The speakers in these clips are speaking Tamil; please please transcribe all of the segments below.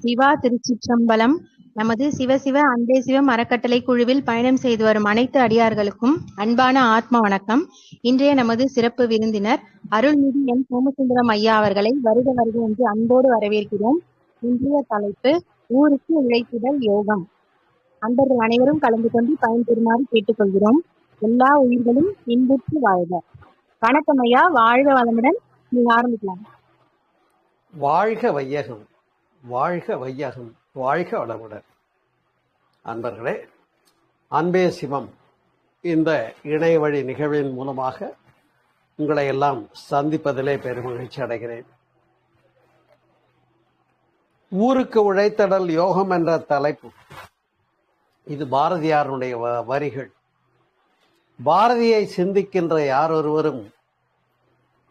சிவா திருச்சிற்றம்பலம். நமது சிவசிவ அன்பே சிவம் அறக்கட்டளை குழுவில் பயணம் செய்து வரும் அனைத்து அடியார்களுக்கும் அன்பான ஆத்ம வணக்கம். இன்றைய நமது சிறப்பு விருந்தினர் அருள்மிகு என் சோமசுந்தரம் ஐயா அவர்களை வருக வருக என்று அன்போடு வரவேற்கிறோம். இன்றைய தலைப்பு ஊருக்கு உழைத்திடல் யோகம். அன்பர்கள் அனைவரும் கலந்து கொண்டு பயன்பெறுமாறு கேட்டுக்கொள்கிறோம். எல்லா உயிர்களும் இன்புற்று வாழ்க. வணக்கம் ஐயா, வாழ்க வளமுடன். நீங்க ஆரம்பிக்கலாம். வாழ்க வையகம், வாழ்க வையகம், வாழ்க வளமுடன். அன்பர்களே, அன்பே சிவம் இந்த இணையவழி நிகழ்வின் மூலமாக உங்களை எல்லாம் சந்திப்பதிலே பெருமகிழ்ச்சி அடைகிறேன். ஊருக்கு உழைத்தடல் யோகம் என்ற தலைப்பு. இது பாரதியாருடைய வரிகள். பாரதியை சிந்திக்கின்ற யாரொருவரும்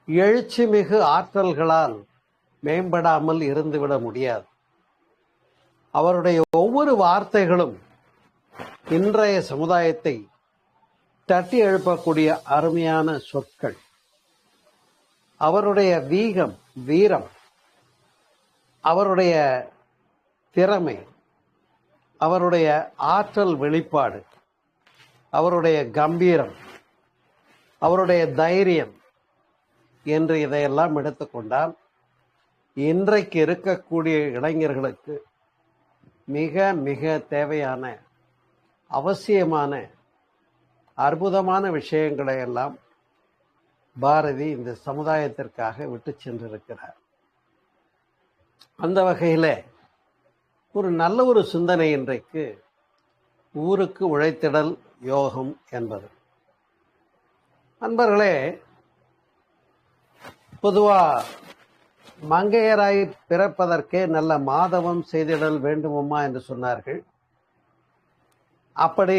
எழுச்சி மிகு ஆற்றல்களால் மேம்படாமல் இருந்துவிட முடியாது. அவருடைய ஒவ்வொரு வார்த்தைகளும் இன்றைய சமுதாயத்தை தட்டி எழுப்பக்கூடிய அருமையான சொற்கள். அவருடைய வீரம், அவருடைய திறமை, அவருடைய ஆற்றல் வெளிப்பாடு, அவருடைய கம்பீரம், அவருடைய தைரியம் என்று இதையெல்லாம் எடுத்துக்கொண்டால் இன்றைக்கு இருக்கக்கூடிய இளைஞர்களுக்கு மிக மிக தேவையான அவசியமான அற்புதமான விஷயங்களை எல்லாம் பாரதி இந்த சமுதாயத்திற்காக விட்டு சென்றிருக்கிறார். அந்த வகையில் ஒரு நல்ல ஒரு சிந்தனை இன்றைக்கு ஊருக்கு உழைத்திடல் யோகம் என்பது. நண்பர்களே, பொதுவா மங்கையராய் பிறப்பதற்கே நல்ல மாதவம் செய்திடல் வேண்டுமம்மா என்று சொன்னார்கள். அப்படி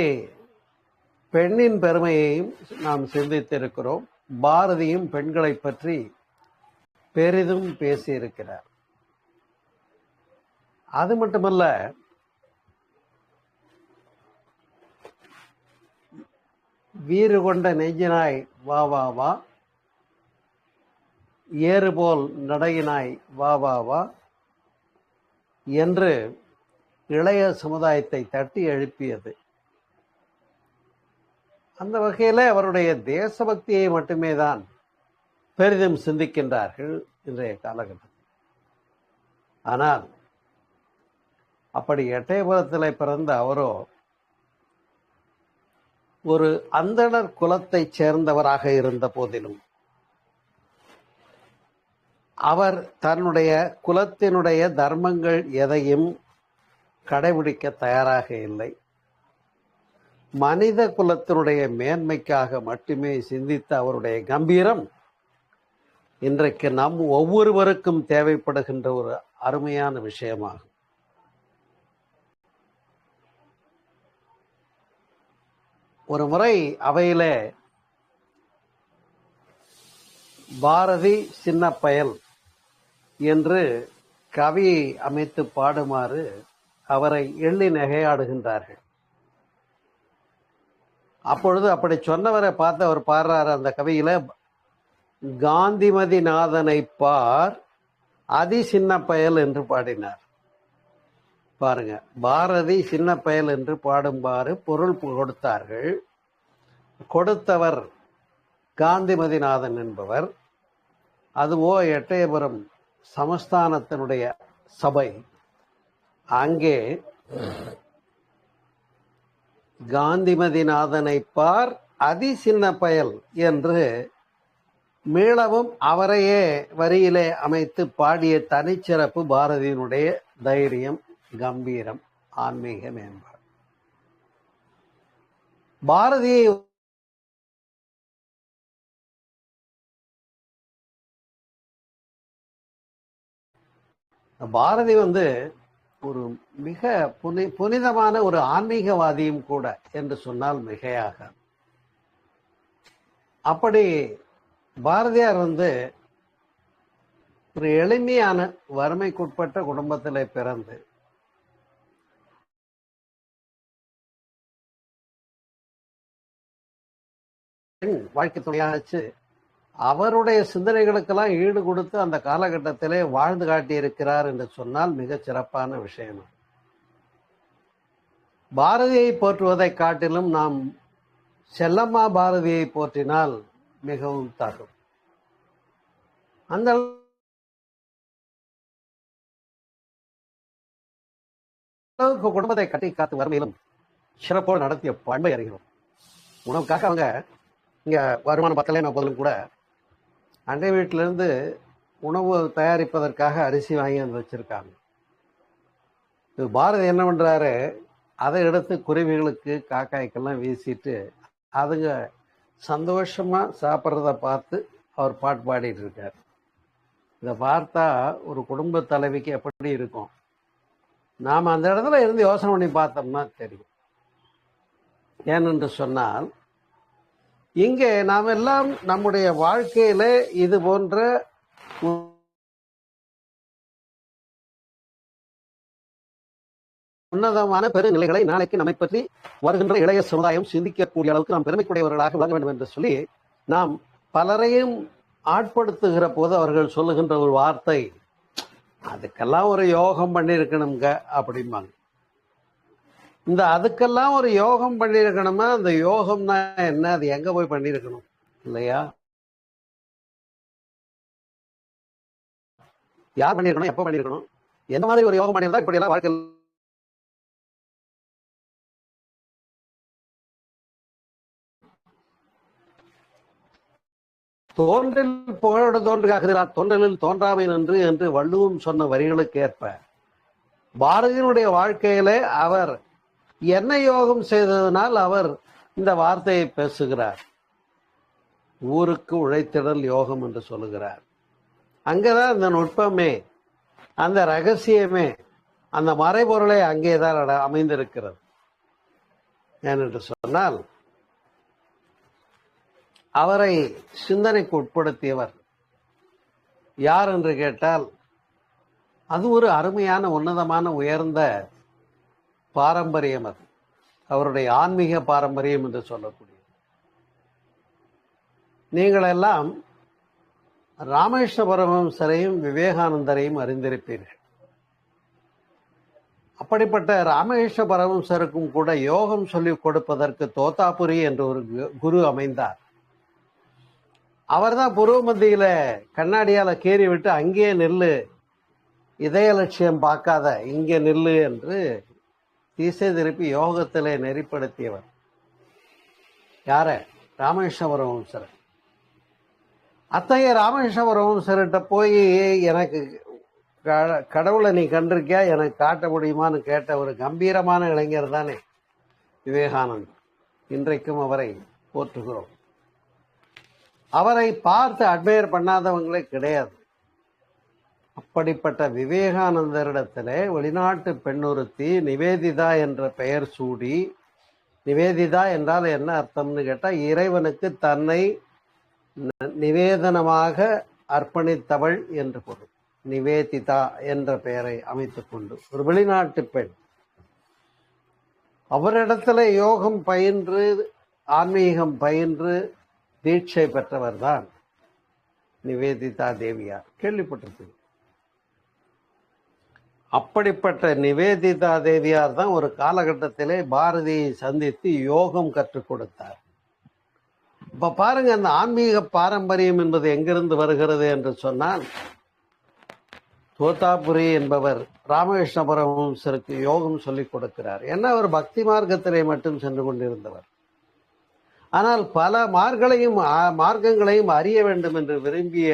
பெண்ணின் பெருமையையும் நாம் சிந்தித்திருக்கிறோம். பாரதியும் பெண்களை பற்றி பெரிதும் பேசியிருக்கிறார். அது மட்டுமல்ல, வீறு கொண்ட நெஞ்சினாய் வா வா வா, ஏறுபோல் நடையினாய் வா வா வா என்று இளைய சமுதாயத்தை தட்டி எழுப்பியது. அந்த வகையில் அவருடைய தேசபக்தியை மட்டுமே தான் பெரிதும் சிந்திக்கின்றார்கள் இன்றைய காலகட்டத்தில். ஆனால் அப்படி எட்டயபுரத்தில் பிறந்த அவரோ ஒரு அந்தணர் குலத்தைச் சேர்ந்தவராக இருந்த போதிலும் அவர் தன்னுடைய குலத்தினுடைய தர்மங்கள் எதையும் கடைபிடிக்க தயாராக இல்லை. மனித குலத்தினுடைய மேன்மைக்காக மட்டுமே சிந்தித்த அவருடைய கம்பீரம் இன்றைக்கு நம் ஒவ்வொருவருக்கும் தேவைப்படுகின்ற ஒரு அருமையான விஷயமாகும். ஒரு முறை அவையிலே பாரதி சின்ன பயல் என்று கவி அமைத்து பாடுமாறு அவரை எள்ளி நகையாடுகின்றார்கள். அப்பொழுது அப்படி சொன்னவரை பார்த்து அவர் பாடுறாரு அந்த கவியில, காந்திமதி நாதனை பார் அதி சின்ன பயல் என்று பாடினார். பாருங்க, பாரதி சின்ன பயல் என்று பாடும்பாறு பொருள் கொடுத்தார்கள். கொடுத்தவர் காந்திமதிநாதன் என்பவர். அதுவோ எட்டயபுரம் சமஸ்தானத்தினுடைய சபை. அங்கே காந்திமதிநாதனை பார் அதி சின்ன பயல் என்று மீளவும் அவரையே வரியிலே அமைத்து பாடிய தனிச்சிறப்பு பாரதியினுடைய தைரியம், கம்பீரம், ஆன்மீக மேம்பாடு. பாரதியை பாரதி ஒரு மிக புனிதமான ஒரு ஆன்மீகவாதியும் கூட என்று சொன்னால் மிகையாக. அப்படி பாரதியார் ஒரு எளிமையான வறுமைக்குட்பட்ட குடும்பத்தில் பிறந்து வாழ்க்கை துணையாச்சு அவருடைய சிந்தனைகளுக்கெல்லாம் ஈடு கொடுத்து அந்த காலகட்டத்திலே வாழ்ந்து காட்டியிருக்கிறார் என்று சொன்னால் மிகச் சிறப்பான விஷயம். பாரதியை போற்றுவதை காட்டிலும் நாம் செல்லம்மா பாரதியை போற்றினால் மிகவும் தகும். அந்த அளவுக்கு குடும்பத்தை கட்டி காத்து வறுமையிலும் சிறப்போடு நடத்திய பண்பை அறிகிறோம். உணவுக்காக அவங்க இங்க வருமானம் பத்தலைன்னு போதிலும் கூட அண்டை வீட்டிலிருந்து உணவு தயாரிப்பதற்காக அரிசி வாங்கி வந்து வச்சிருக்காங்க. பாரதி என்ன பண்றாரு, அதை எடுத்து குருவிகளுக்கு காக்காய்க்கெல்லாம் வீசிட்டு அதுங்க சந்தோஷமா சாப்பிட்றத பார்த்து அவர் பாட்டு பாடிட்டு இருக்கார். இதை பார்த்தா ஒரு குடும்ப தலைவிக்கு எப்படி இருக்கும்? நாம் அந்த இடத்துல இருந்து யோசனை பண்ணி பார்த்தோம்னா தெரியும். ஏனென்று சொன்னால் இங்கே நாம் எல்லாம் நம்முடைய வாழ்க்கையில இது போன்ற உன்னதமான பெருநிலைகளை நாளைக்கு நம்மை பற்றி வருகின்ற இளைய சமுதாயம் சிந்திக்கக்கூடிய அளவுக்கு நாம் பெருமைக்குடையவர்களாக விளங்க வேண்டும் என்று சொல்லி நாம் பலரையும் ஆட்படுத்துகிற போது அவர்கள் சொல்லுகின்ற ஒரு வார்த்தை, அதுக்கெல்லாம் ஒரு யோகம் பண்ணியிருக்கணுங்க அப்படிம்பாங்க. இந்த அதுக்கெல்லாம் ஒரு யோகம் பண்ணியிருக்கணுமா? அந்த யோகம்னா என்ன? அது எங்க போய் பண்ணியிருக்கணும் இல்லையா? யார் பண்ணியிருக்கணும், எப்ப பண்ணியிருக்கணும், எந்த மாதிரி ஒரு யோகம் பண்ணியிருந்தா இப்படி எல்லாம் வாழ்க்கை தோன்றில் புகழோடு தோன்றுகிறார் தோன்றலில் தோன்றாமை நன்று என்று வள்ளுவம் சொன்ன வரிகளுக்கு ஏற்ப பாரதியினுடைய வாழ்க்கையிலே அவர் என்ன யோகம் செய்ததனால் அவர் இந்த வார்த்தையை பேசுகிறார். ஊருக்கு உழைத்திடல் யோகம் என்று சொல்லுகிறார். அங்கதான் அந்த நுட்பமே, அந்த ரகசியமே, அந்த மறைபொருளை அங்கேதான் அமைந்திருக்கிறது. ஏனென்று சொன்னால் அவரை சிந்தனைக்கு உட்படுத்தியவர் யார் என்று கேட்டால் அது ஒரு அருமையான உன்னதமான உயர்ந்த பாரம்பரியம். அது அவருடைய ஆன்மீக பாரம்பரியம் என்று சொல்லக்கூடிய. நீங்கள் எல்லாம் ராமகிருஷ்ண பரமஹம்சரையும் விவேகானந்தரையும் அறிந்திருப்பீர்கள். அப்படிப்பட்ட ராமகிருஷ்ண பரமஹம்சருக்கும் கூட யோகம் சொல்லிக் கொடுப்பதற்கு தோத்தாபுரி என்ற ஒரு குரு அமைந்தார். அவர்தான் பூர்வ மத்தியில கண்ணாடியால கீறி விட்டு அங்கேயே நில்லு, இதய லட்சியம் பார்க்காத, இங்கே நில்லு என்று திசை திருப்பி யோகத்திலே நெறிப்படுத்தியவர். யார? ராமகிருஷ்ண பரமஹம்சர். அத்தகைய ராமகிருஷ்ண பரமஹம்சர்கிட்ட போய் எனக்கு கடவுளை நீ கண்டிருக்கியா, எனக்கு காட்ட முடியுமான்னு கேட்ட ஒரு கம்பீரமான இளைஞர் தானே விவேகானந்தர். இன்றைக்கும் அவரை போற்றுகிறோம். அவரை பார்த்து அட்மையர் பண்ணாதவங்களே கிடையாது. அப்படிப்பட்ட விவேகானந்தரிடத்திலே வெளிநாட்டு பெண்ணொருத்தி நிவேதிதா என்ற பெயர் சூடி, நிவேதிதா என்றால் என்ன அர்த்தம்னு கேட்டால் இறைவனுக்கு தன்னை நிவேதனமாக அர்ப்பணித்தவள் என்று பொருள். நிவேதிதா என்ற பெயரை அமைத்துக் கொண்டு ஒரு வெளிநாட்டு பெண். அவரிடத்துல யோகம் பயின்று ஆன்மீகம் பயின்று தீட்சை பெற்றவர் தான் நிவேதிதா தேவியார். கேள்விப்பட்டிருப்பீங்க. அப்படிப்பட்ட நிவேதிதா தேவியார் தான் ஒரு காலகட்டத்திலே பாரதியை சந்தித்து யோகம் கற்றுக் கொடுத்தார். இப்ப பாருங்க, அந்த ஆன்மீக பாரம்பரியம் என்பது எங்கிருந்து வருகிறது என்று சொன்னால் தோத்தாபுரி என்பவர் ராமகிருஷ்ண பரமஹம்சருக்கு யோகம் சொல்லிக் கொடுக்கிறார். ஏன்னா அவர் பக்தி மார்க்கத்திலே மட்டும் சென்று கொண்டிருந்தவர். ஆனால் பல மார்க்கங்களையும் அறிய வேண்டும் என்று விரும்பிய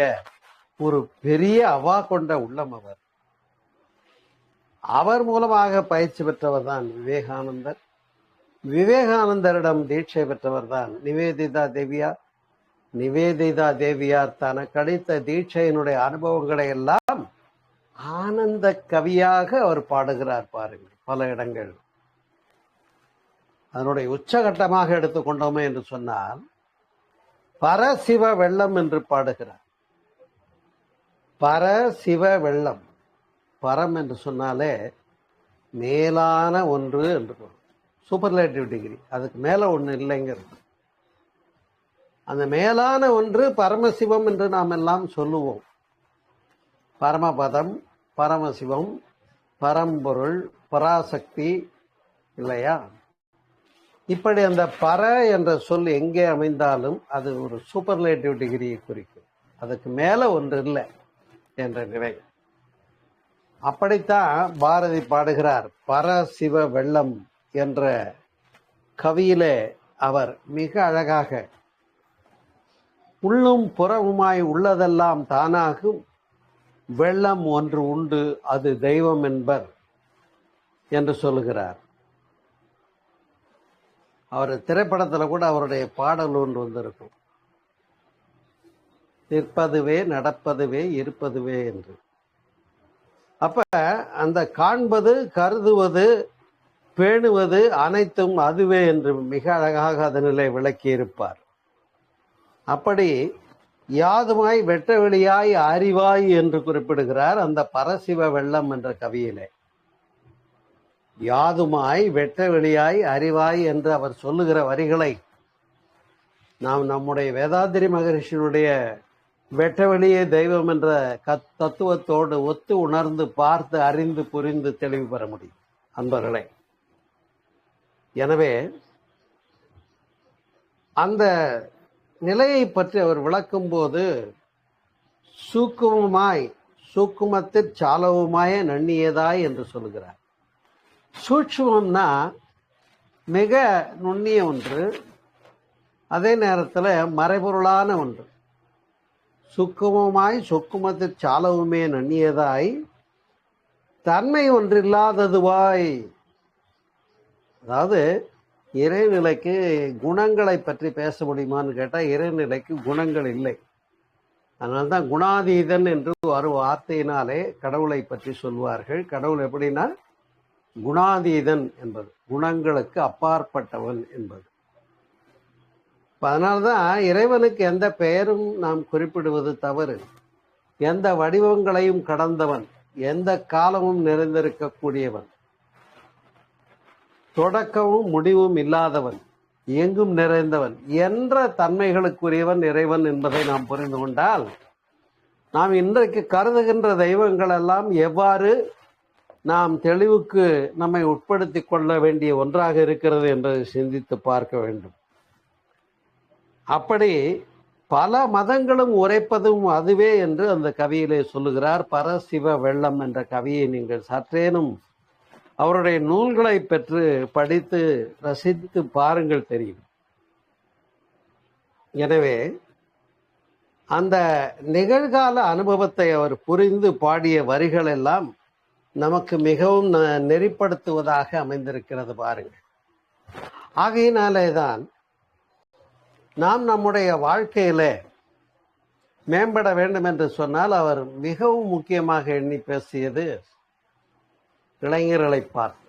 ஒரு பெரிய அவா கொண்ட உள்ளம் அவர். அவர் மூலமாக பயிற்சி பெற்றவர் தான் விவேகானந்தர். விவேகானந்தரிடம் தீட்சை பெற்றவர் தான் நிவேதிதா தேவியார். நிவேதிதா தேவியார் தனக்கு அளித்த தீட்சையினுடைய அனுபவங்களை எல்லாம் ஆனந்த கவியாக அவர் பாடுகிறார். பாருங்கள், பல இடங்கள். அதனுடைய உச்சகட்டமாக எடுத்துக்கொண்டோமே என்று சொன்னால் பரசிவ வெள்ளம் என்று பாடுகிறார். பரசிவ வெள்ளம். பரம் என்று சொன்னாலே மேலான ஒன்று என்று பொருள். சூப்பர்லேட்டிவ் டிகிரி, அதுக்கு மேல ஒன்று இல்லைங்கிறது. அந்த மேலான ஒன்று பரமசிவம் என்று நாம் எல்லாம் சொல்லுவோம். பரமபதம், பரமசிவம், பரம்பொருள், பராசக்தி இல்லையா? இப்படி அந்த பர என்ற சொல் எங்கே அமைந்தாலும் அது ஒரு சூப்பர்லேட்டிவ் டிகிரியை குறிக்கும். அதுக்கு மேல ஒன்று இல்லை என்ற நிலை. அப்படித்தான் பாரதி பாடுகிறார். பரசிவ வெள்ளம் என்ற கவியிலே அவர் மிக அழகாக உள்ளும் புறவுமாய் உள்ளதெல்லாம் தானாகும் வெள்ளம் ஒன்று உண்டு அது தெய்வம் என்பர் என்று சொல்லுகிறார். அவர் திரைப்படத்தில் கூட அவருடைய பாடல் ஒன்று வந்திருக்கும், நிற்பதுவே நடப்பதுவே இருப்பதுவே என்று. அப்ப அந்த காண்பது, கருதுவது, பேணுவது அனைத்தும் அதுவே என்று மிக அழகாக அதனிலே விளக்கி இருப்பார். அப்படி யாதுமாய் வெட்ட வெளியாய் அறிவாய் என்று குறிப்பிடுகிறார் அந்த பரசிவ வெள்ளம் என்ற கவியிலே. யாதுமாய் வெட்ட வெளியாய் அறிவாய் என்று அவர் சொல்லுகிற வரிகளை நாம் நம்முடைய வேதாத்திரி மகரிஷியினுடைய வெட்ட வெளியே தெய்வம் என்ற தத்துவத்தோடு ஒத்து உணர்ந்து பார்த்து அறிந்து புரிந்து தெளிவு பெற முடியும் அன்பர்களே. எனவே அந்த நிலையை பற்றி அவர் விளக்கும் போது சூக்குமத்தில் சாலவுமாய நன்னியதாய் என்று சொல்லுகிறார். சூட்சுமம்னா மிக நுண்ணிய ஒன்று, அதே நேரத்தில் மறைபொருளான ஒன்று. சுக்குமத்தில் சாலவுமே நன்னியதாய் தன்மை ஒன்றில்லாததுவாய். அதாவது இறைநிலைக்கு குணங்களை பற்றி பேச முடியுமான்னு கேட்டால் இறைநிலைக்கு குணங்கள் இல்லை. அதனால்தான் குணாதீதன் என்று ஒரு வார்த்தையினாலே கடவுளை பற்றி சொல்வார்கள். கடவுள் எப்படின்னா குணாதீதன் என்பது குணங்களுக்கு அப்பாற்பட்டவன் என்பது. அதனால்தான் இறைவனுக்கு எந்த பெயரும் நாம் குறிப்பிடுவது தவறு. எந்த வடிவங்களையும் கடந்தவன், எந்த காலமும் நிறைந்திருக்கக்கூடியவன், தொடக்கமும் முடிவும் இல்லாதவன், எங்கும் நிறைந்தவன் என்ற தன்மைகளுக்குரியவன் இறைவன் என்பதை நாம் புரிந்து கொண்டால் நாம் இன்றைக்கு கருதுகின்ற தெய்வங்கள் எல்லாம் எவ்வாறு நாம் தெளிவுக்கு நம்மை உட்படுத்தி கொள்ள வேண்டிய ஒன்றாக இருக்கிறது என்பதை சிந்தித்து பார்க்க வேண்டும். அப்படி பல மதங்களும் உரைப்பதும் அதுவே என்று அந்த கவியிலே சொல்லுகிறார். பரசிவ வெள்ளம் என்ற கவியை நீங்கள் சற்றேனும் அவருடைய நூல்களை பெற்று படித்து ரசித்து பாருங்கள், தெரியும். எனவே அந்த நிகழ்கால அனுபவத்தை அவர் புரிந்து பாடிய வரிகள் எல்லாம் நமக்கு மிகவும் நெறிப்படுத்துவதாக அமைந்திருக்கிறது பாருங்கள். ஆகையினாலே தான் நாம் நம்முடைய வாழ்க்கையில மேம்பட வேண்டும் என்று சொன்னால் அவர் மிகவும் முக்கியமாக எண்ணி பேசியது இளைஞர்களை பார்த்து.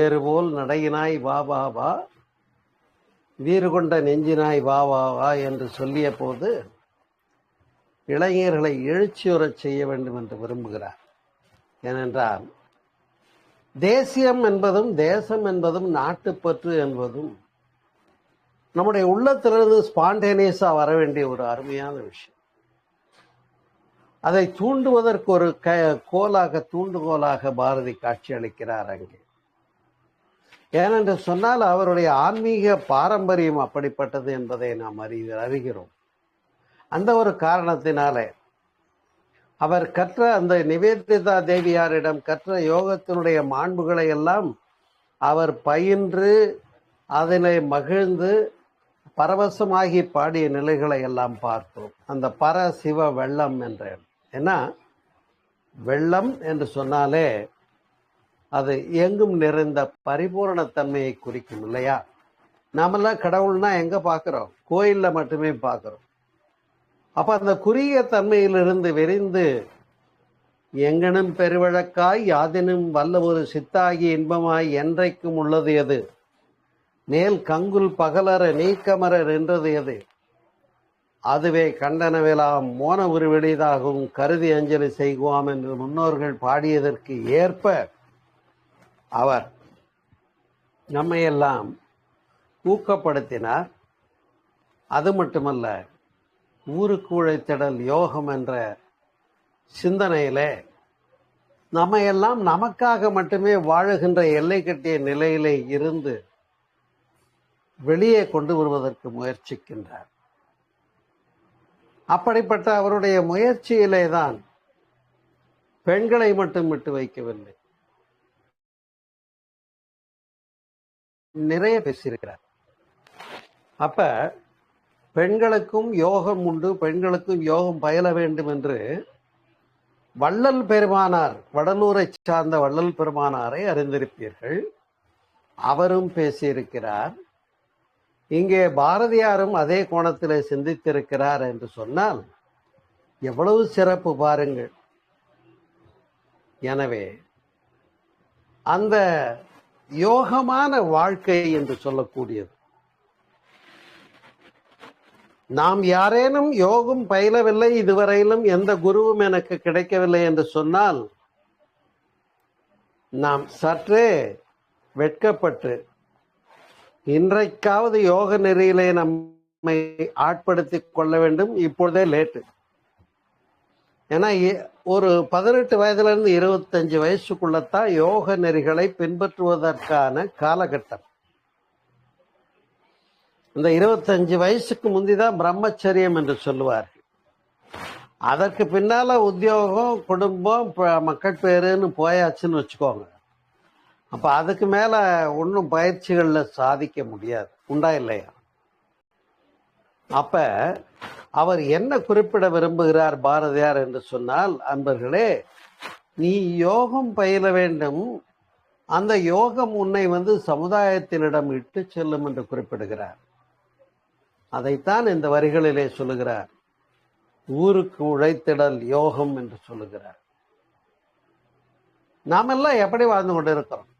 ஏறுபோல் நடையினாய் வா வா வா, வீறு கொண்ட நெஞ்சினாய் வா வா வா என்று சொல்லிய போது இளைஞர்களை எழுச்சியுறச் செய்ய வேண்டும் என்று விரும்புகிறார். ஏனென்றால் தேசியம் என்பதும் தேசம் என்பதும் நாட்டுப்பற்று என்பதும் நம்முடைய உள்ளத்திலிருந்து ஸ்பான்டேனியஸா வர வேண்டிய ஒரு அருமையான விஷயம். அதை தூண்டுவதற்கு ஒரு தூண்டுகோலாக பாரதி காட்சி அளிக்கிறார் அங்கே. ஏனென்று சொன்னால் அவருடைய ஆன்மீக பாரம்பரியம் அப்படிப்பட்டது என்பதை நாம் அறிகிறோம். அந்த ஒரு காரணத்தினாலே அவர் கற்ற அந்த நிவேதிதா தேவியாரிடம் கற்ற யோகத்தினுடைய மாண்புகளை எல்லாம் அவர் பயின்று அதனை மகிழ்ந்து பரவசமாகி பாடிய நிலைகளை எல்லாம் பார்த்தோம். அந்த பரசிவ வெள்ளம் என்ற, ஏன்னா வெள்ளம் என்று சொன்னாலே அது எங்கும் நிறைந்த பரிபூரணத்தன்மையை குறிக்கும் இல்லையா? நாமெல்லாம் கடவுள்னா எங்க பார்க்கிறோம்? கோயில்ல மட்டுமே பார்க்கிறோம். அப்ப அந்த குறுகிய தன்மையிலிருந்து விரிந்து எங்கனும் பெருவழக்காய் யாதினும் வல்ல ஒரு சித்தாகி இன்பமாய் என்றைக்கும் உள்ளது எது, நேல் கங்குல் பகலற நீக்கமரர் என்றது எது, அதுவே கண்டனவெலாம் மோன உருவெளிதாகவும் கருதி அஞ்சலி செய்குவாம் என்று முன்னோர்கள் பாடியதற்கு ஏற்ப அவர் நம்மையெல்லாம் ஊக்கப்படுத்தினார், அது மட்டுமல்ல, ஊருக்கு உழைத்திடல் யோகம் என்ற சிந்தனையிலே நம்ம எல்லாம் நமக்காக மட்டுமே வாழுகின்ற எல்லை கட்டிய நிலையிலே இருந்து வெளியே கொண்டு வருவதற்கு முயற்சிக்கின்றார். அப்படிப்பட்ட அவருடைய முயற்சியிலே தான் பெண்களை மட்டும் விட்டு வைக்கவில்லை, நிறைய பேசியிருக்கிறார். அப்ப பெண்களுக்கும் யோகம் உண்டு, பெண்களுக்கும் யோகம் பயில வேண்டும் என்று வள்ளல் பெருமானார், வடலூரை சார்ந்த வள்ளல் பெருமானாரை அறிந்திருப்பீர்கள். அவரும் பேசியிருக்கிறார். இங்கே பாரதியாரும் அதே கோணத்திலே சிந்தித்திருக்கிறார் என்று சொன்னால் எவ்வளவு சிறப்பு பாருங்கள். எனவே அந்த யோகமான வாழ்க்கை என்று சொல்லக்கூடியது, நாம் யாரேனும் யோகம் பயிலவில்லை, இதுவரையிலும் எந்த குருவும் எனக்கு கிடைக்கவில்லை என்று சொன்னால் நாம் சற்றே வெட்கப்பட்டு இன்றைக்காவது யோக நெறியிலே நம்மை ஆட்படுத்திக் கொள்ள வேண்டும். இப்பொழுதே லேட்டு. ஏன்னா ஒரு 18 வயதிலிருந்து 25 வயசுக்குள்ளத்தான் யோக நெறிகளை பின்பற்றுவதற்கான காலகட்டம். இந்த 25 வயசுக்கு முந்திதான் பிரம்மச்சரியம் என்று சொல்லுவார்கள். அதற்கு பின்னால உத்தியோகம், குடும்பம், மக்கள் பேருன்னு போயாச்சுன்னு வச்சுக்கோங்க. அப்ப அதுக்கு மேல ஒன்றும் பயிற்சிகள்ல சாதிக்க முடியாது. உண்டா இல்லையா? அப்ப அவர் என்ன குறிப்பிட விரும்புகிறார் பாரதியார் என்று சொன்னால், அன்பர்களே, நீ யோகம் பயில வேண்டும், அந்த யோகம் உன்னை சமுதாயத்தினிடம் இட்டு செல்லும் என்று குறிப்பிடுகிறார். அதைத்தான் இந்த வரிகளிலே சொல்லுகிறார். ஊருக்கு உழைத்திடல் யோகம் என்று சொல்லுகிறார். நாமெல்லாம் எப்படி வாழ்ந்து கொண்டிருக்கிறோம்?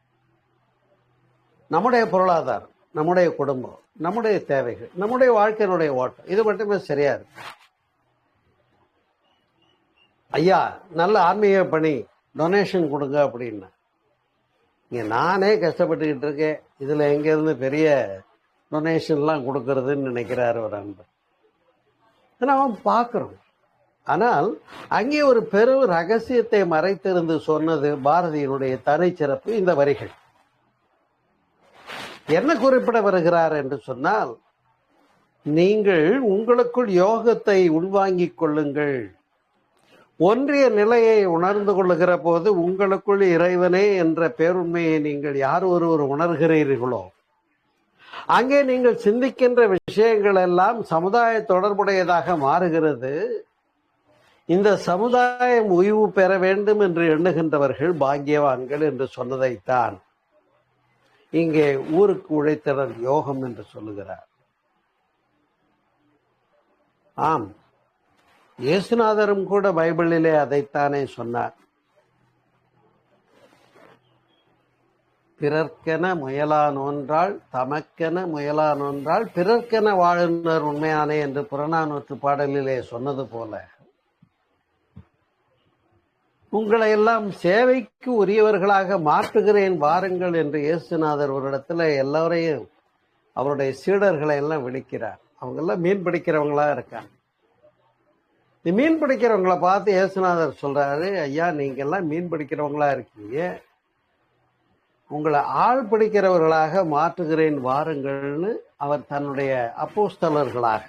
நம்முடைய பொருளாதாரம், நம்முடைய குடும்பம், நம்முடைய தேவைகள், நம்முடைய வாழ்க்கையினுடைய ஓட்டம், இது மட்டுமே சரியா இருக்கு. ஐயா நல்ல ஆன்மீக பணி, டொனேஷன் கொடுங்க அப்படின்னா, இங்க நானே கஷ்டப்பட்டுக்கிட்டு இருக்கேன், இதுல எங்க இருந்து பெரிய டொனேஷன்லாம் கொடுக்கறதுன்னு நினைக்கிறாரு ஒரு அன்பர். அவன் பார்க்கிறோம். ஆனால் அங்கே ஒரு பெரும் ரகசியத்தை மறைத்திருந்து சொன்னது பாரதியினுடைய தனிச்சிறப்பு இந்த வரிகள். என்ன குறிப்பிட வருகிறார் என்று சொன்னால், நீங்கள் உங்களுக்குள் யோகத்தை உள்வாங்கிக் கொள்ளுங்கள். ஒன்றிய நிலையை உணர்ந்து கொள்ளுகிற போது உங்களுக்குள் இறைவனே என்ற பேருண்மையை நீங்கள் யார் ஒருவர் உணர்கிறீர்களோ, அங்கே நீங்கள் சிந்திக்கின்ற விஷயங்கள் எல்லாம் சமுதாய தொடர்புடையதாக மாறுகிறது. இந்த சமுதாயம் ஓய்வு பெற வேண்டும் என்று எண்ணுகின்றவர்கள் பாக்கியவான்கள் என்று சொன்னதைத்தான் இங்கே ஊருக்கு உழைத்திடல் யோகம் என்று சொல்லுகிறார். ஆம், இயேசுநாதரும் கூட பைபிளிலே அதைத்தானே சொன்னார். பிறர்க்கென முயலானோன்றால் தமக்கென முயலானோன்றால் பிறர்க்கென வாழுனர் உண்மையானே என்று புறநானூற்று பாடலிலே சொன்னது போல, உங்களை எல்லாம் சேவைக்கு உரியவர்களாக மாற்றுகிறேன் வாருங்கள் என்று இயேசுநாதர் ஒரு இடத்துல எல்லோரையும், அவருடைய சீடர்களை எல்லாம் விழிக்கிறார். அவங்க எல்லாம் மீன் பிடிக்கிறவங்களா இருக்காங்க. இந்த மீன் பிடிக்கிறவங்களை பார்த்து இயேசுநாதர் சொல்றாரு, ஐயா நீங்க எல்லாம் மீன் பிடிக்கிறவங்களா இருக்கீங்க, உங்களை ஆள் பிடிக்கிறவர்களாக மாற்றுகிறேன் வாருங்கள்னு அவர் தன்னுடைய அப்போஸ்தலர்களாக,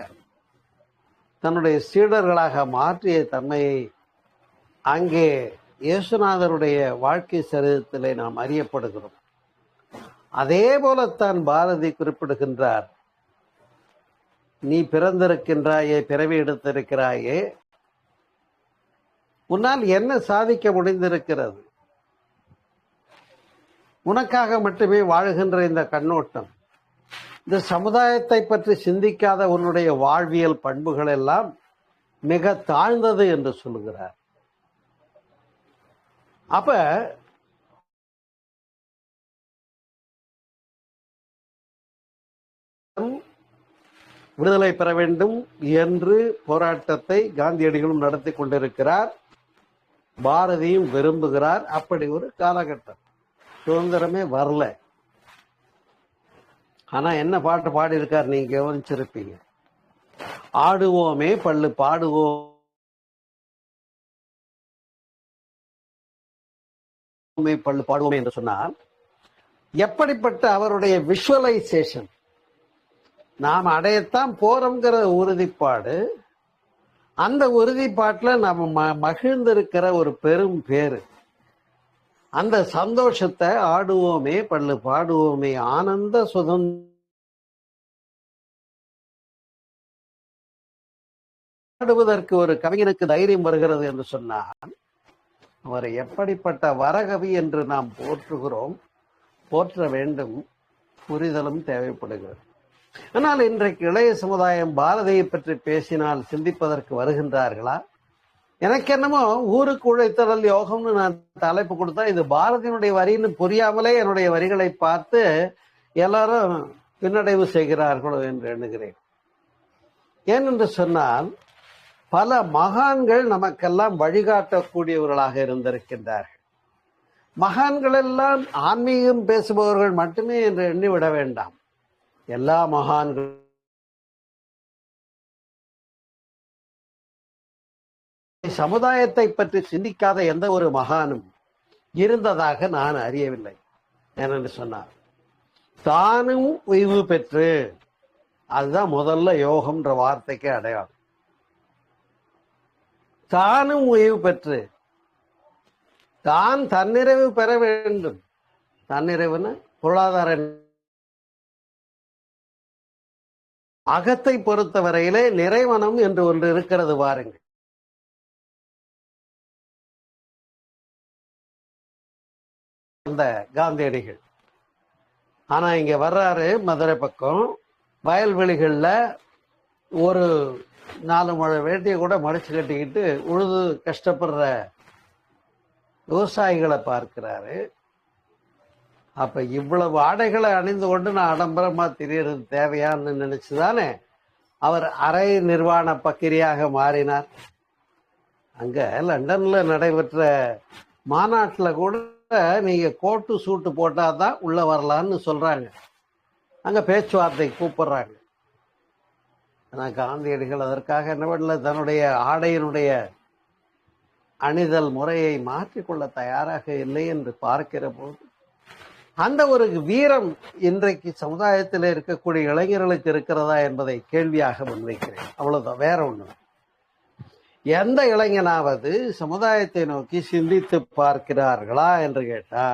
தன்னுடைய சீடர்களாக மாற்றிய தன்மையை அங்கே இயேசுநாதருடைய வாழ்க்கை சரித்திரத்திலே நாம் அறியப்படுகிறோம். அதே போலத்தான் பாரதி குறிப்பிடுகின்றார். நீ பிறந்திருக்கின்றாயே, பிறவி எடுத்திருக்கிறாயே, உன்னால் என்ன சாதிக்க முடிந்திருக்கிறது? உனக்காக மட்டுமே வாழுகின்ற இந்த கண்ணோட்டம், இந்த சமுதாயத்தை பற்றி சிந்திக்காத உன்னுடைய வாழ்வியல் பண்புகள் எல்லாம் மிக தாழ்ந்தது என்று சொல்லுகிறார். அப்ப விடுதலை பெற வேண்டும் என்று போராட்டத்தை காந்தியடிகளும் நடத்தி கொண்டிருக்கிறார், பாரதியும் விரும்புகிறார். அப்படி ஒரு காலகட்டம், சுதந்திரமே வரல. ஆனா என்ன பாட்டு பாடி இருக்கார் நீங்க கவனிச்சிருப்பீங்க. ஆடுவோமே பள்ளு பாடுவோமே பள்ளு பாடுவோமே என்று சொன்னால் எப்படிப்பட்ட அவருடைய விஷுவலைசேஷன், நாம் அடையத்தான் போறோம்ங்கிற உறுதிப்பாடு, அந்த உறுதிப்பாட்டுல நம்ம மகிழ்ந்திருக்கிற ஒரு பெரும் பேரு, அந்த சந்தோஷத்தை ஆடுவோமே பள்ளு பாடுவோமே ஆனந்த ஆடுவதற்கு ஒரு கவிஞனுக்கு தைரியம் வருகிறது என்று சொன்னால் அவரை எப்படிப்பட்ட வரகவி என்று நாம் போற்றுகிறோம், போற்ற வேண்டும், புரிதலும் தேவைப்படுகிறது. ஆனால் இன்றைக்கு இளைய சமுதாயம் பாரதியை பற்றி பேசினால் சிந்திப்பதற்கு வருகின்றார்களா? எனக்கு என்னமோ ஊருக்கு உழைத்தல் யோகம்னு நான் தலைப்பு கொடுத்தா இது பாரதியினுடைய வரின்னு புரியாமலே என்னுடைய வரிகளை பார்த்து எல்லாரும் பின்னடைவு செய்கிறார்களோ என்று எண்ணுகிறேன். ஏனென்று சொன்னால் பல மகான்கள் நமக்கெல்லாம் வழிகாட்டக்கூடியவர்களாக இருந்திருக்கின்றார்கள். மகான்கள் எல்லாம் ஆன்மீகம் பேசுபவர்கள் மட்டுமே என்று எண்ணிவிட வேண்டாம். எல்லா மகான்கள் சமுதாயத்தை பற்றி சிந்திக்காத எந்த ஒரு மகானும் இருந்ததாக நான் அறியவில்லை. ஏனென்று சொன்னார் தானும் உய்வு பெற்று, அதுதான் முதல்ல யோகம்ன்ற வார்த்தைக்கு அடையாளம். தானும் உய்வு பெற்று தான் தன்னிறைவு பெற வேண்டும். தன்னிறைவுன்னு பொருளாதார அகத்தை பொறுத்தவரையிலே நிறைவனம் என்று ஒன்று இருக்கிறது பாருங்கள். அந்த காந்தியடிகள் ஆனா இங்க வர்றாரு மதுரை பக்கம், வயல்வெளிகள்ல ஒரு 4 முழ வேட்டியை கூட மடிச்சு கட்டிக்கிட்டு உழுது கஷ்டப்படுற விவசாயிகளை பார்க்கிறாரு. அப்ப இவ்வளவு ஆடைகளை அணிந்து கொண்டு நான் ஆடம்பரமா திரியறது தேவையான்னு நினைச்சுதானே அவர் அரை நிர்வாண பக்கிரியாக மாறினார். அங்க லண்டன்ல நடைபெற்ற மாநாட்டுல கூட நீங்க கோட்டு சூட்டு போட்டாதான் உள்ள வரலான்னு சொல்றாங்க. அங்க பேச்சுவார்த்தை கூப்பிடுறாங்க. ஆனா காந்தியடிகள் அதற்காக என்ன பண்ணல, தன்னுடைய ஆடையினுடைய அணிதல் முறையை மாற்றிக்கொள்ள தயாராக இல்லை என்று பார்க்கிற போது அந்த ஒரு வீரம் இன்றைக்கு சமுதாயத்தில் இருக்கக்கூடிய இளைஞர்களுக்கு இருக்கிறதா என்பதை கேள்வியாக முன்வைக்கிறேன். அவ்வளவுதான், வேற ஒண்ணு. எந்த இளைஞனாவது சமுதாயத்தை நோக்கி சிந்தித்து பார்க்கிறார்களா என்று கேட்டா,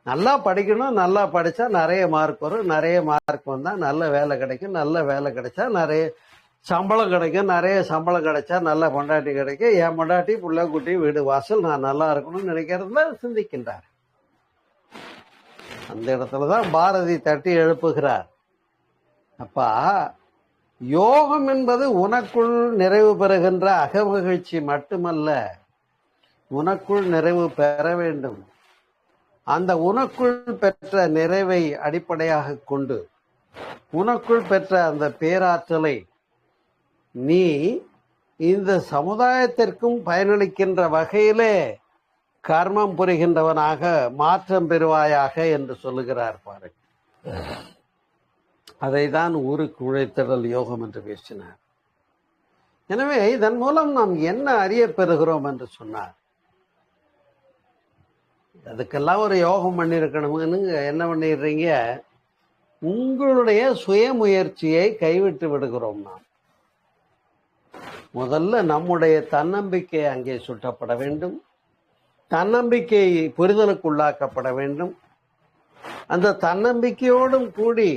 நல்லா படிக்கணும், நல்லா படிச்சா நிறைய மார்க் வரும், நிறைய மார்க் வந்தா நல்ல வேலை கிடைக்கும், நல்ல வேலை கிடைச்சா நிறைய சம்பளம் கிடைக்கும், நிறைய சம்பளம் கிடைச்சா நல்ல பொண்டாட்டி கிடைக்கும், என் பொண்டாட்டி புள்ள குட்டி வீடு வாசல் நான் நல்லா இருக்கணும்னு நினைக்கிறதுல சிந்திக்கின்றார். அந்த இடத்துலதான் பாரதி தட்டி எழுப்புகிறார். அப்பா, யோகம் என்பது உனக்குள் நிறைவு பெறுகின்ற அகமகிழ்ச்சி மட்டுமல்ல, உனக்குள் நிறைவு பெற வேண்டும். அந்த உனக்குள் பெற்ற நிறைவை அடிப்படையாக கொண்டு உனக்குள் பெற்ற அந்த பேராற்றலை நீ இந்த சமுதாயத்திற்கும் பயனளிக்கின்ற வகையிலே கர்மம் புரிகின்றவனாக மாற்றம் பெறுவாயாக என்று சொல்லுகிறார் பாருங்க. அதை தான் ஊருக்கு உழைத்தல் யோகம் என்று பேசினார். எனவே இதன் மூலம் நாம் என்ன அறிய பெறுகிறோம் என்று சொன்னார். அதுக்கெல்லாம் ஒரு யோகம் பண்ணிருக்கணும்னு என்ன பண்ணிடுறீங்க, உங்களுடைய சுயமுயற்சியை கைவிட்டு விடுகிறோம். நாம் முதல்ல நம்முடைய தன்னம்பிக்கை அங்கே சுட்டப்பட வேண்டும், தன்னம்பிக்கை புரிதலுக்குள்ளாக்கப்பட வேண்டும். அந்த தன்னம்பிக்கையோடும் கூடி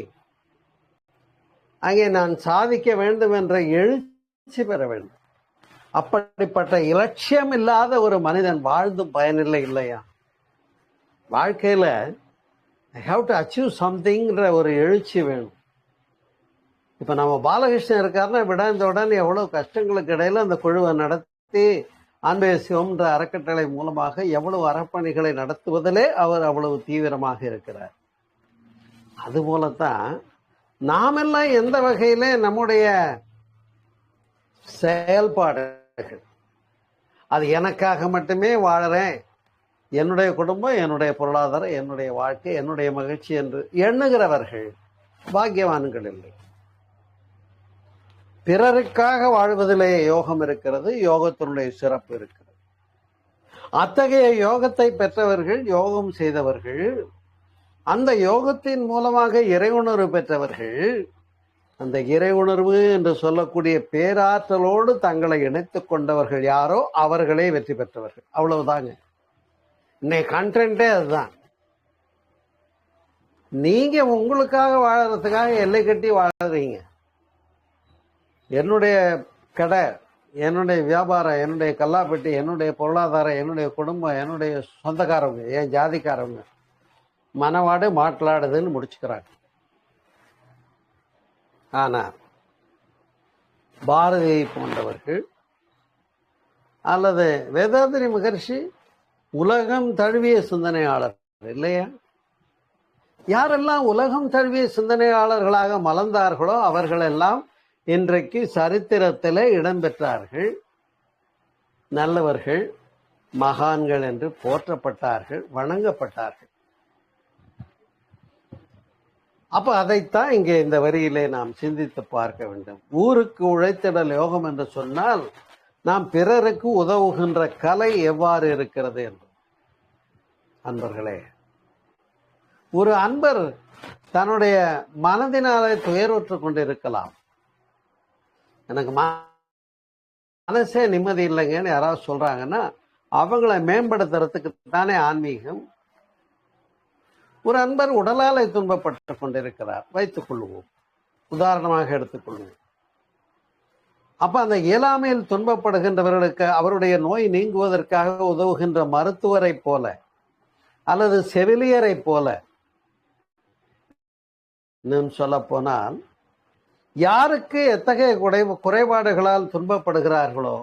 அங்கே நான் சாதிக்க வேண்டும் என்ற எழுச்சி பெற வேண்டும். அப்படிப்பட்ட இலட்சியம் இல்லாத ஒரு மனிதன் வாழ்ந்தும் பயனில்லை இல்லையா? வாழ்க்கையில ஐ ஹாவ் டு அச்சீவ் சம்திங்ன்ற ஒரு எழுச்சி வேணும். இப்ப நம்ம பாலகிருஷ்ணன் இருக்காருன்னா விடாந்தவுடன் எவ்வளவு கஷ்டங்களுக்கு இடையில அந்த குழுவை நடத்தி ஆன்மீகம்ன்ற அறக்கட்டளை மூலமாக எவ்வளவு அறப்பணிகளை நடத்துவதிலே அவர் அவ்வளவு தீவிரமாக இருக்கிறார். அது போலத்தான் நாமெல்லாம் எந்த வகையில நம்முடைய செயல்பாடுகள், அது எனக்காக மட்டுமே வாழறேன், என்னுடைய குடும்பம், என்னுடைய பொருளாதாரம், என்னுடைய வாழ்க்கை, என்னுடைய மகிழ்ச்சி என்று எண்ணுகிறவர்கள் பாக்கியவான்கள் இல்லை. பிறருக்காக வாழ்வதிலே யோகம் இருக்கிறது, யோகத்தினுடைய சிறப்பு இருக்கிறது. அத்தகைய யோகத்தை பெற்றவர்கள், யோகம் செய்தவர்கள், அந்த யோகத்தின் மூலமாக இறையுணர்வு பெற்றவர்கள், அந்த இறை உணர்வு என்று சொல்லக்கூடிய பேராற்றலோடு தங்களை இணைத்துக் கொண்டவர்கள் யாரோ அவர்களே வெற்றி பெற்றவர்கள். அவ்வளவுதாங்க. இன்னைக்கு கண்டென்ட்டே அதுதான். நீங்க உங்களுக்காக வாழறதுக்காக எல்லை கட்டி வாழறீங்க. என்னுடைய கடை, என்னுடைய வியாபாரம், என்னுடைய கல்லாப்பட்டி, என்னுடைய பொருளாதாரம், என்னுடைய குடும்பம், என்னுடைய சொந்தக்காரவங்க, என் ஜாதிக்காரவங்க மனவாடு மாట్లాடுதுன்னு முடிச்சுக்கிறாங்க. ஆனா பாரதியை போன்றவர்கள் அல்லது வேதாத்திரி மகர்ஷி உலகம் தழுவிய சிந்தனையாளர் இல்லையா? யாரெல்லாம் உலகம் தழுவிய சிந்தனையாளர்களாக மலர்ந்தார்களோ அவர்களெல்லாம் இன்றைக்கு சரித்திரத்திலே இடம்பெற்றார்கள், நல்லவர்கள், மகான்கள் என்று போற்றப்பட்டார்கள், வணங்கப்பட்டார்கள். அப்ப அதைத்தான் இங்கே இந்த வரியிலே நாம் சிந்தித்து பார்க்க வேண்டும். ஊருக்கு உழைத்திடல் யோகம் என்று சொன்னால் நாம் பிறருக்கு உதவுகின்ற கலை எவ்வாறு இருக்கிறது என்று. அன்பர்களே, ஒரு அன்பர் தன்னுடைய மனதினாலே துயருற்றுக் கொண்டிருக்கலாம். எனக்கு மனசே நிம்மதி இல்லைங்கன்னு யாராவது சொல்றாங்கன்னா அவங்கள மேம்படுத்துறதுக்கு தானே ஆன்மீகம். ஒரு அன்பர் உடலாலை துன்பப்பட்டு கொண்டிருக்கிறார், வைத்துக் கொள்வோம், உதாரணமாக எடுத்துக்கொள்வோம். அப்ப அந்த இயலாமையில் துன்பப்படுகின்றவர்களுக்கு அவருடைய நோய் நீங்குவதற்காக உதவுகின்ற மருத்துவரை போல அல்லது செவிலியரை போல, இன்னும் சொல்ல போனால் யாருக்கு எத்தகைய குறைபாடுகளால் துன்பப்படுகிறார்களோ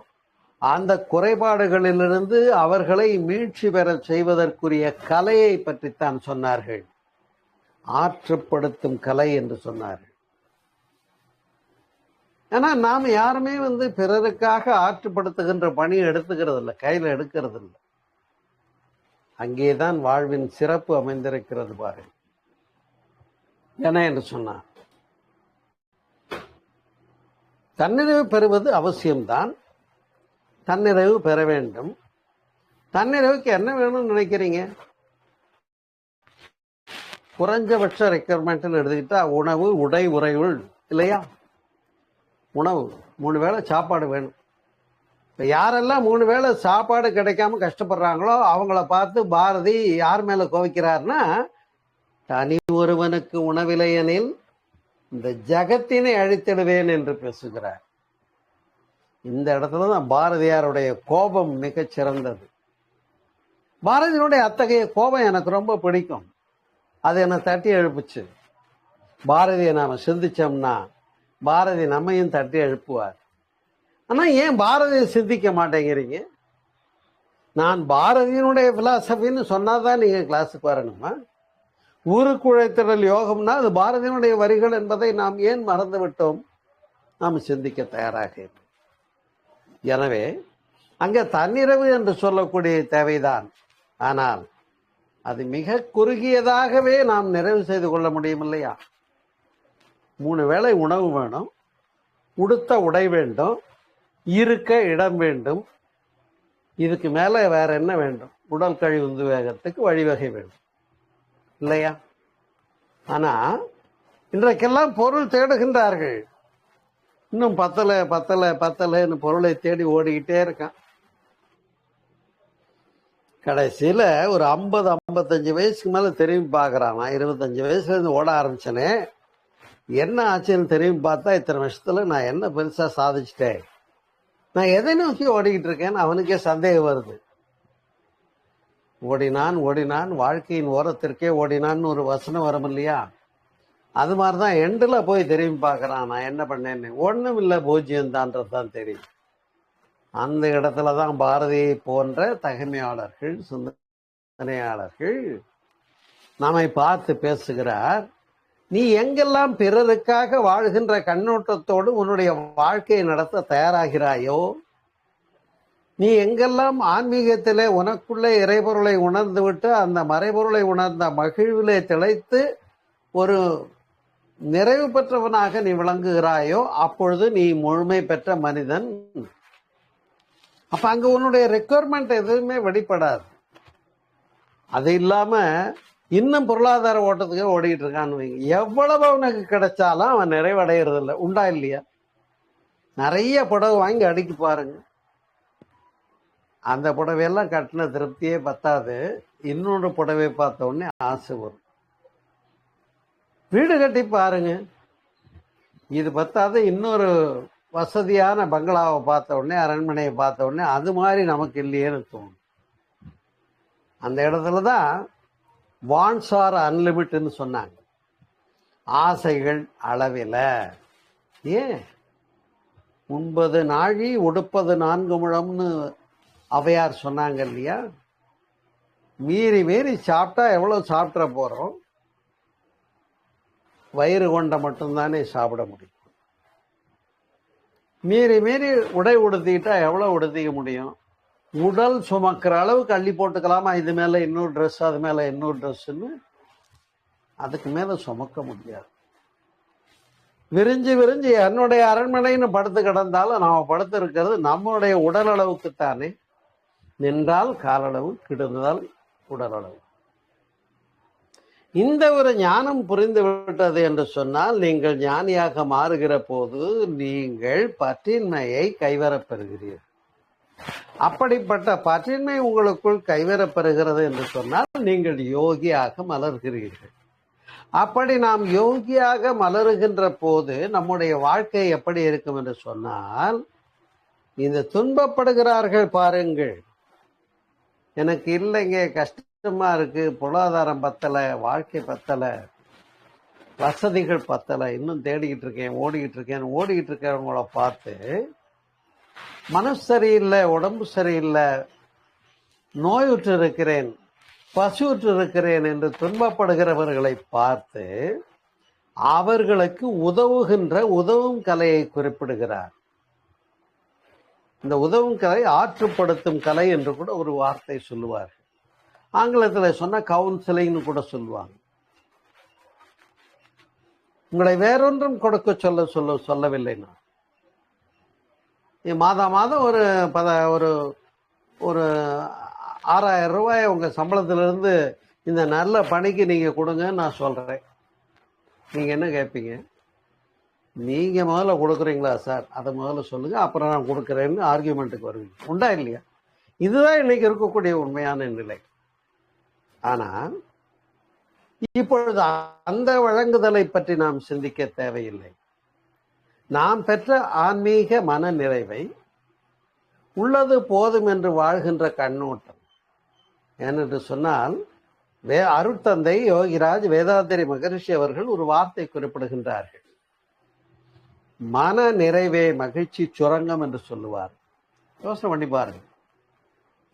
அந்த குறைபாடுகளிலிருந்து அவர்களை மீட்சி பெற செய்வதற்குரிய கலையை பற்றித்தான் சொன்னார்கள். ஆற்றுப்படுத்தும் கலை என்று சொன்னார்கள். ஆனா நாம் யாருமே பிறருக்காக ஆற்றுப்படுத்துகின்ற பணி எடுத்துக்கிறது இல்லை, கையில எடுக்கிறது இல்லை. அங்கேதான் வாழ்வின் சிறப்பு அமைந்திருக்கிறது பாருங்கள். என்ன என்று சொன்னார், தன்னிறைவு பெறுவது அவசியம்தான், தன்னிறைவு பெற வேண்டும். தன்னிறைவுக்கு என்ன வேணும்னு நினைக்கிறீங்க? குறைஞ்சபட்ச ரெக்யர்மெண்ட் எடுத்துக்கிட்டா உணவு, உடை, உறையுள் இல்லையா? உணவு, 3 வேளை சாப்பாடு வேணும். இப்ப யாரெல்லாம் 3 வேளை சாப்பாடு கிடைக்காம கஷ்டப்படுறாங்களோ அவங்கள பார்த்து பாரதி யார் மேல கோவிக்கிறார்னா, தனி ஒருவனுக்கு உணவில்லையெனில் இந்த ஜகத்தினை அழித்திடுவேன் என்று பேசுகிறார். இந்த இடத்துலதான் பாரதியாருடைய கோபம் மிகச் சிறந்தது. பாரதியினுடைய அத்தகைய கோபம் எனக்கு ரொம்ப பிடிக்கும். அது என்னை தட்டி எழுப்புச்சு. பாரதியை நாம சிந்திச்சோம்னா பாரதி நம்மையும் தட்டி எழுப்புவார். ஆனா ஏன் பாரதியை சிந்திக்க மாட்டேங்கிறீங்க? நான் பாரதியினுடைய பிலாசபின்னு சொன்னாதான் நீங்க கிளாஸுக்கு வரணுமா? ஊருக்கு உழைத்திடல் யோகம்னா அது பாரதியினுடைய வரிகள் என்பதை நாம் ஏன் மறந்து விட்டோம்? நாம் சிந்திக்க தயாராக இருக்கிறோம். எனவே அங்கே தன்னிறைவு என்று சொல்லக்கூடிய தேவைதான். ஆனால் அது மிக குறுகியதாகவே நாம் நிறைவு செய்து கொள்ள முடியும் இல்லையா? 3 வேளை உணவு வேணும், உடுத்த உடை வேண்டும், இருக்க இடம் வேண்டும். இதுக்கு மேல வேற என்ன வேண்டும்? உடல் கழிவு வேகத்துக்கு வழிவகை வேண்டும் இல்லையா? ஆனா இன்றைக்கெல்லாம் பொருள் தேடுகின்றார்கள். இன்னும் பத்தல பத்தல பத்தலன்னு பொருளை தேடி ஓடிக்கிட்டே இருக்கான். கடைசியில ஒரு 50-55 வயசுக்கு மேல திரும்பி பார்க்கறான். நான் 25 வயசுல இருந்து ஓட ஆரம்பிச்சனே, என்ன ஆச்சுன்னு திரும்பி பார்த்தா இத்தனை வருஷத்துல நான் என்ன பெருசா சாதிச்சிட்டேன், நான் எதை நோக்கி ஓடிக்கிட்டு இருக்கேன்னு அவனுக்கே சந்தேகம் வருது. ஓடினான் ஓடினான், வாழ்க்கையின் ஓரத்திற்கே ஓடினான்னு ஒரு வசனம் வரும் இல்லையா? அது மாதிரிதான் எண்டுல போய் திரும்பி பார்க்கறான், நான் என்ன பண்ணேன்னு. ஒண்ணும் இல்லை, பூஜ்யம் தான்றதுதான் தெரியும். அந்த இடத்துலதான் பாரதியை போன்ற தகமையாளர்கள், சிந்தனையாளர்கள் நம்மை பார்த்து பேசுகிறார். நீ எங்கெல்லாம் பிறருக்காக வாழ்கின்ற கண்ணோட்டத்தோடு உன்னுடைய வாழ்க்கையை நடத்த தயாராகிறாயோ, நீ எங்கெல்லாம் ஆன்மீகத்திலே உனக்குள்ளே இறைபொருளை உணர்ந்து விட்டு அந்த மறைபொருளை உணர்ந்த மகிழ்விலே திளைத்து ஒரு நிறைவு பெற்றவனாக நீ விளங்குகிறாயோ அப்பொழுது நீ முழுமை பெற்ற மனிதன். அப்ப அங்க உன்னுடைய ரெக்குயர்மெண்ட் எதுவுமே வெளிப்படாது. அது இல்லாம இன்னும் பொருளாதார ஓட்டத்துக்கு ஓடிட்டு இருக்கான்னு வைங்க, எவ்வளவு அவனுக்கு கிடைச்சாலும் அவன் நிறைவடைகிறது இல்லை. உண்டா இல்லையா? நிறைய புடவை வாங்கி அடிக்கி பாருங்க, அந்த புடவையெல்லாம் கட்டின திருப்தியே பத்தாது, இன்னொரு புடவை பார்த்த உடனே ஆசை வரும். வீடு கட்டி பாருங்க, இது பத்தாது இன்னொரு வசதியான பங்களாவை பார்த்த உடனே, அரண்மனையை பார்த்த உடனே அது மாதிரி நமக்கு இல்லையேன்னு தோணும். அந்த இடத்துலதான் வான்ஸ் ஆர் அன்லிமிட்னு சொன்னாங்க. ஆசைகள் அளவில. ஏன்? உண்பது நாழி உடுப்பது 4 முழம்னு அவையார் சொன்னாங்க இல்லையா? மீறி மீறி சாப்பிட்டா எவ்வளவு சாப்பிட போறோம்? வயிறு கொண்ட மட்டும்தானே சாப்பிட முடியும். மீறி மீறி உடை உடுத்திக்கிட்டா எவ்வளவு உடுத்திக்க முடியும்? உடல் சுமக்கிற அளவுக்கு அள்ளி போட்டுக்கலாமா? இது மேல இன்னொரு ட்ரெஸ், அது மேல இன்னொரு ட்ரெஸ்ன்னு. அதுக்கு மேல சுமக்க முடியாது. விரிஞ்சு விரிஞ்சு என்னுடைய அரண்மனைன்னு படுத்து கிடந்தாலும் நாம படுத்து இருக்கிறது நம்மளுடைய உடல் அளவுக்கு தானே. நின்றால் காலளவு, கிடந்தால் உடல் அளவு. இந்த ஒரு ஞானம் புரிந்து விட்டது என்று சொன்னால், நீங்கள் ஞானியாக மாறுகிற போது நீங்கள் பற்றின்மையை கைவரப் பெறுகிறீர்கள். அப்படிப்பட்ட பற்றின்மை உங்களுக்குள் கைவரப் பெறுகிறது என்று சொன்னால் நீங்கள் யோகியாக மலர்கிறீர்கள். அப்படி நாம் யோகியாக மலருகின்ற போது நம்முடைய வாழ்க்கை எப்படி இருக்கும் என்று சொன்னால், இந்த துன்பப்படுகிறார்கள் பாருங்கள், எனக்கு இல்லைங்க, கஷ்டமா இருக்கு, பொருளாதாரம் பத்தல, வாழ்க்கை பத்தல, வசதிகள் பத்தல, இன்னும் தேடிக்கிட்டு இருக்கேன், ஓடிக்கிட்டு இருக்கவங்கள பார்த்து மனசு சரியில்லை, உடம்பு சரியில்லை, நோயுற்று இருக்கிறேன், பசுவுற்று இருக்கிறேன் என்று துன்பப்படுகிறவர்களை பார்த்து அவர்களுக்கு உதவும் கலையை குறிப்பிடுகிறார். இந்த உதவும் கலை ஆற்றுப்படுத்தும் கலை என்று கூட ஒரு வார்த்தை சொல்லுவார்கள். ஆங்கிலத்தில் சொன்ன கவுன்சிலிங்னு கூட சொல்லுவாங்க. உங்களை வேறொன்றும் கொடுக்க சொல்லவில்லை. நான் மாதம் ஒரு 6,000 ரூபாய் உங்க சம்பளத்திலிருந்து இந்த நல்ல பணிக்கு நீங்க கொடுங்கன்னு நான் சொல்றேன். நீங்க என்ன கேட்பீங்க? நீங்க முதல்ல கொடுக்குறீங்களா சார், அதை முதல்ல சொல்லுங்க, அப்புறம் நான் கொடுக்குறேன்னு ஆர்கியூமெண்ட்டுக்கு வருவீங்க. உண்டா இல்லையா? இதுதான் இன்னைக்கு இருக்கக்கூடிய உண்மையான நிலை. ஆனா இப்பொழுது அந்த வழங்குதலை பற்றி நாம் சிந்திக்க தேவையில்லை. நாம் பெற்ற ஆன்மீக மன நிறைவை உள்ளது போதும் என்று வாழ்கின்ற கண்ணோட்டம். ஏனென்று சொன்னால், அருட்தந்தை யோகிராஜ் வேதாத்திரி மகரிஷி அவர்கள் ஒரு வார்த்தை குறிப்பிடுகின்றார்கள். மன நிறைவே மகிழ்ச்சி சுரங்கம் என்று சொல்லுவார். யோசனை பண்ணி பாருங்க,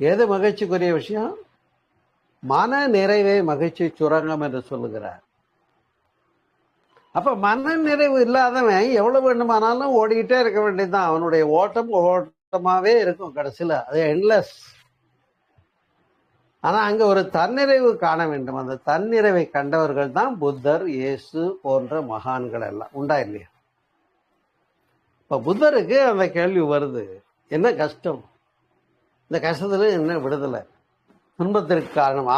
எது மகிழ்ச்சிக்குரிய விஷயம்? மன நிறைவே மகிழ்ச்சி சுரங்கம் என்று சொல்லுகிறார். அப்ப மன நிறைவு இல்லாதவன் எவ்வளவு வேண்டுமானாலும் ஓடிக்கிட்டே இருக்க வேண்டியதுதான். அவனுடைய ஓட்டமாவே இருக்கும், கடைசியில அது என்லெஸ். ஆனா அங்க ஒரு தன்னிறைவு காண வேண்டும். அந்த தன்னிறைவை கண்டவர்கள் தான் புத்தர், இயேசு போன்ற மகான்கள் எல்லாம். உண்டா இல்லையா? இப்ப புத்தருக்கு அந்த கேள்வி வருது, என்ன கஷ்டம், இந்த கஷ்டத்துல என்ன விடுதலை, துன்பத்திற்கு காரணம்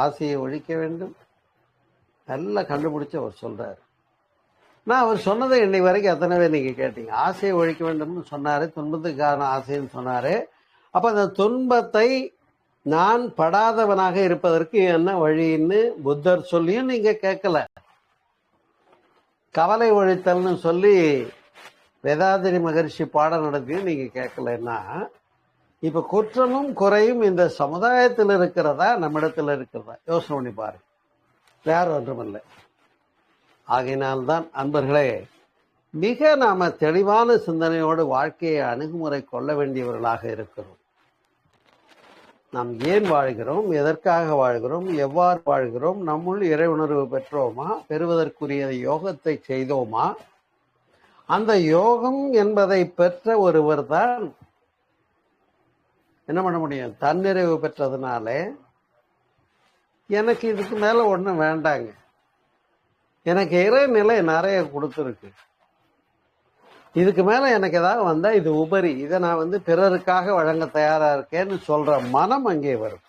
ஆசையை ஒழிக்க வேண்டும், எல்லாம் கண்டுபிடிச்சு அவர் சொல்றாரு. நான் அவர் சொன்னதை இன்னைக்கு வரைக்கும் எத்தனை பேர் நீங்க கேட்டீங்க? ஆசையை ஒழிக்க வேண்டும்னு சொன்னாரு, துன்பத்துக்கு காரணம் ஆசைன்னு சொன்னாரு. அப்ப அந்த துன்பத்தை நான் படாதவனாக இருப்பதற்கு என்ன வழின்னு புத்தர் சொல்லியும் நீங்க கேட்கல. கவலை ஒழித்தல்னு சொல்லி வேதாத்திரி மகரிஷி பாடம் நடத்தியும் நீங்க கேட்கலன்னா, இப்ப குற்றமும் குறையும் இந்த சமுதாயத்தில் இருக்கிறதா, நம்மிடத்தில் இருக்கிறதா? யோசனை பண்ணி பாருங்க. வேற ஒன்றுமில்லை. ஆகையினால்தான் அன்பர்களே, மிக நாம தெளிவான சிந்தனையோடு வாழ்க்கையை அணுகுமுறை கொள்ள வேண்டியவர்களாக இருக்கிறோம். நாம் ஏன் வாழ்கிறோம், எதற்காக வாழ்கிறோம், எவ்வாறு வாழ்கிறோம், நம்முள் இறை உணர்வு பெற்றோமா, பெறுவதற்குரிய யோகத்தை செய்தோமா? அந்த யோகம் என்பதை பெற்ற ஒருவர் தான் என்ன பண்ண முடியும்? தன்னிறைவு பெற்றதுனாலே எனக்கு இதுக்கு மேல ஒண்ணும் வேண்டாங்க, எனக்கு இறைநிலை நிறைய கொடுத்துருக்கு. இதுக்கு மேல எனக்கு ஏதாவது வந்தா இது உபரி, இதை நான் பிறருக்காக வழங்க தயாரா இருக்கேன்னு சொல்ற மனம் அங்கே வரும்.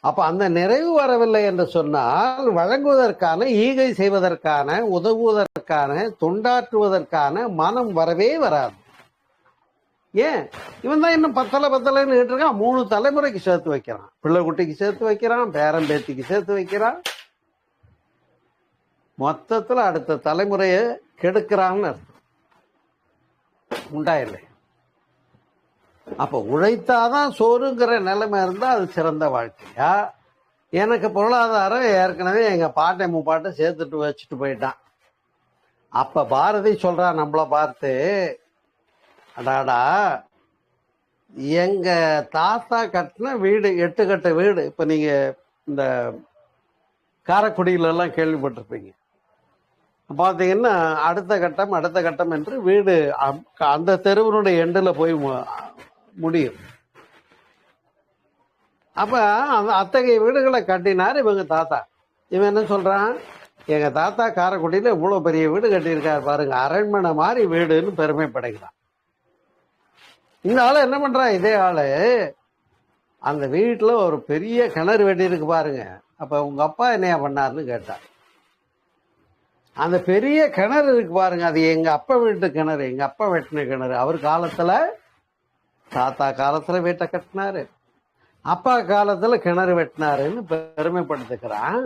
அப்ப அந்த நிறைவு வரவில்லை என்று சொன்னால் வழங்குவதற்கான, ஈகை செய்வதற்கான, உதவுவதற்கான, தொண்டாற்றுவதற்கான மனம் வரவே வராது. ஏன்? இவன் தான் இன்னும் பத்தலைன்னு கேட்டிருக்கான். 3 தலைமுறைக்கு சேர்த்து வைக்கிறான். பிள்ளை குட்டிக்கு சேர்த்து வைக்கிறான், பேரன் பேத்திக்கு சேர்த்து வைக்கிறான். மொத்தத்துல அடுத்த தலைமுறையை கெடுக்கிறான்னு அர்த்தம். உண்டா இல்லை? அப்ப உழைத்தாதான் சோறுங்கிற நிலைமை இருந்தா அது சிறந்த வாழ்க்கையா? எனக்கு பொருளாதாரம் ஏற்கனவே எங்க பாட்டை முப்பாட்டை சேர்த்துட்டு வச்சுட்டு போயிட்டான். அப்ப பாரதி சொல்றான் நம்மள பார்த்து, அடாடா எங்க தாத்தா கட்டின வீடு 8 கட்ட வீடு. இப்ப நீங்க இந்த காரைக்குடியில எல்லாம் கேள்விப்பட்டிருப்பீங்க. பாத்தீங்கன்னா அடுத்த கட்டம் என்று வீடு அந்த தெருவனுடைய எண்டுல போய் முடியும். அப்ப அந்த அத்தகைய வீடுகளை கட்டினார் இவங்க தாத்தா. இவன் என்ன சொல்றான், எங்க தாத்தா காரைக்குடியில இவ்வளவு பெரிய வீடு கட்டியிருக்காரு பாருங்க, அரண்மனை மாதிரி வீடுன்னு பெருமை படைக்கிறான். இந்த ஆளு என்ன பண்றான், இதே ஆளு அந்த வீட்டுல ஒரு பெரிய கிணறு வெட்டியிருக்கு பாருங்க. அப்ப உங்க அப்பா என்னையா பண்ணாருன்னு கேட்டார். அந்த பெரிய கிணறு இருக்கு பாருங்க, அது எங்க அப்பா வீட்டு கிணறு, எங்க அப்பா வெட்டின கிணறு. அவர் காலத்துல, தாத்தா காலத்துல வீட்டை கட்டினாரு, அப்பா காலத்துல கிணறு வெட்டினாருன்னு பெருமைப்படுத்துக்கிறான்.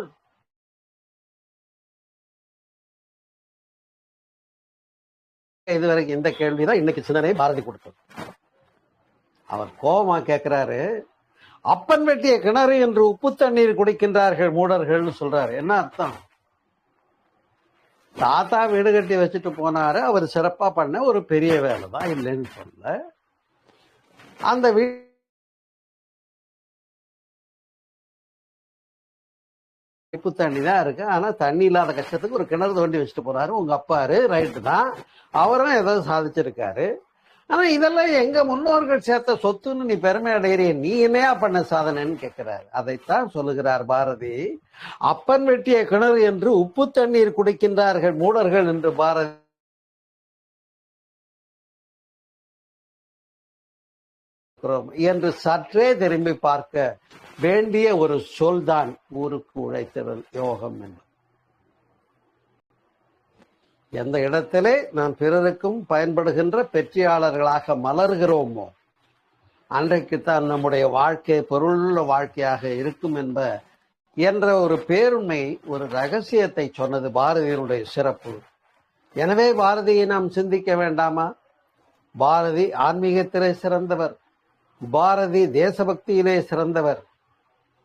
இதுவரைக்கும் இந்த கேள்விதான் இன்னைக்கு சிந்தனை பாரதி கொடுத்தது. அவர் கோபமா கேட்கிறாரு, அப்பன் வெட்டிய கிணறு என்று உப்பு தண்ணீர் குடிக்கின்றார்கள் மூடர்கள்னு சொல்றாரு. என்ன அர்த்தம்? தாத்தா வீடு கட்டி வச்சுட்டு போனாரு, அவர் சிறப்பா பண்ண ஒரு பெரிய வேலை தான், இல்லைன்னு சொல்ல. அந்த உப்பு தண்ணி தான் இருக்கு, ஆனா தண்ணி இல்லாத கஷ்டத்துக்கு ஒரு கிணறு தோண்டி வச்சுட்டு போறாரு உங்க அப்பாரு. ரைட்டு தான், அவரும் ஏதாவது சாதிச்சிருக்காரு. ஆனா இதெல்லாம் எங்க முன்னோர்கள் சேர்த்த சொத்துன்னு நீ பெருமை அடைகிறிய, நீ என்னையா பண்ண சாதனைன்னு கேட்கிறாரு. அதைத்தான் சொல்லுகிறார் பாரதி, அப்பன் வெட்டிய கிணறு என்று உப்பு தண்ணீர் குடிக்கின்றார்கள் மூடர்கள் என்று பாரதி என்று சற்றே திரும்பி பார்க்க வேண்டிய ஒரு சொல்தான் ஊருக்கு உழைத்திடல் யோகம் என்று. எந்த இடத்திலே நாம் பிறருக்கும் பயன்படுகின்ற பெற்றியாளர்களாக மலர்கிறோமோ அன்றைக்குத்தான் நம்முடைய வாழ்க்கை பொருளுள்ள வாழ்க்கையாக இருக்கும் என்ற ஒரு பேருண்மை, ஒரு ரகசியத்தை சொன்னது பாரதியினுடைய சிறப்பு. எனவே பாரதியை நாம் சிந்திக்க வேண்டாமா? பாரதி ஆன்மீகத்திலே சிறந்தவர், பாரதி தேசபக்தியிலே சிறந்தவர்,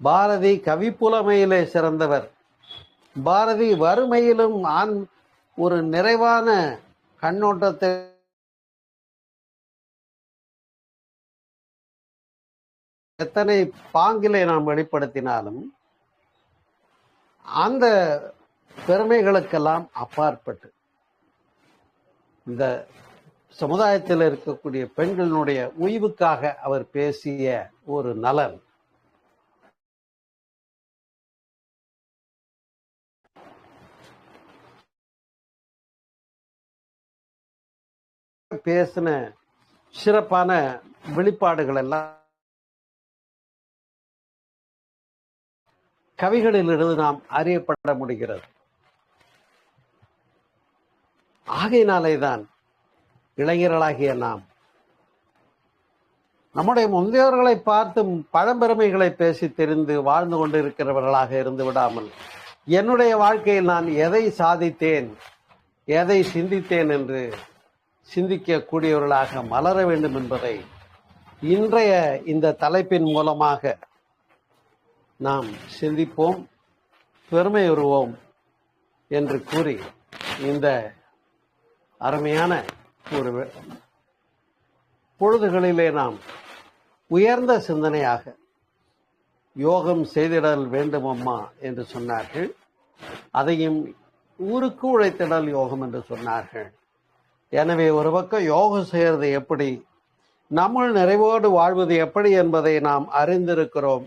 பாரதி கவிப்புலமையிலே சிறந்தவர், பாரதி வறுமையிலும் ஒரு நிறைவான கண்ணோட்டத்தை எத்தனை பாங்கிலே நாம் வெளிப்படுத்தினாலும் அந்த பெருமைகளுக்கெல்லாம் அப்பாற்பட்டு இந்த சமுதாயத்தில் இருக்கக்கூடிய பெண்களினுடைய உய்வுக்காக அவர் பேசிய ஒரு நலன் பேசின சிறப்பான வெளிப்பாடுகள் எல்லாம் கவிகளிலிருந்து நாம் அறியப்பட முடிகிறது. ஆகையினாலேதான் இளைஞர்களாகிய நாம் நம்முடைய முந்தையோர்களை பார்த்து பழம்பெருமைகளை பேசி தெரிந்து வாழ்ந்து கொண்டிருக்கிறவர்களாக இருந்து விடாமல், என்னுடைய வாழ்க்கையில் நான் எதை சாதித்தேன், எதை சிந்தித்தேன் என்று சிந்திக்கக்கூடியவர்களாக மலர வேண்டும் என்பதை இன்றைய இந்த தலைப்பின் மூலமாக நாம் சிந்திப்போம், பெருமையுறுவோம் என்று கூறி இந்த அருமையான ஒரு பொழுதுகளிலே நாம் உயர்ந்த சிந்தனையாக யோகம் செய்திடல் வேண்டும் அம்மா என்று சொன்னார்கள். அதையும் ஊருக்கு உழைத்திடல் யோகம் என்று சொன்னார்கள். எனவே ஒரு பக்கம் யோகம் செய்வது எப்படி, நம்முள் நிறைவோடு வாழ்வது எப்படி என்பதை நாம் அறிந்திருக்கிறோம்,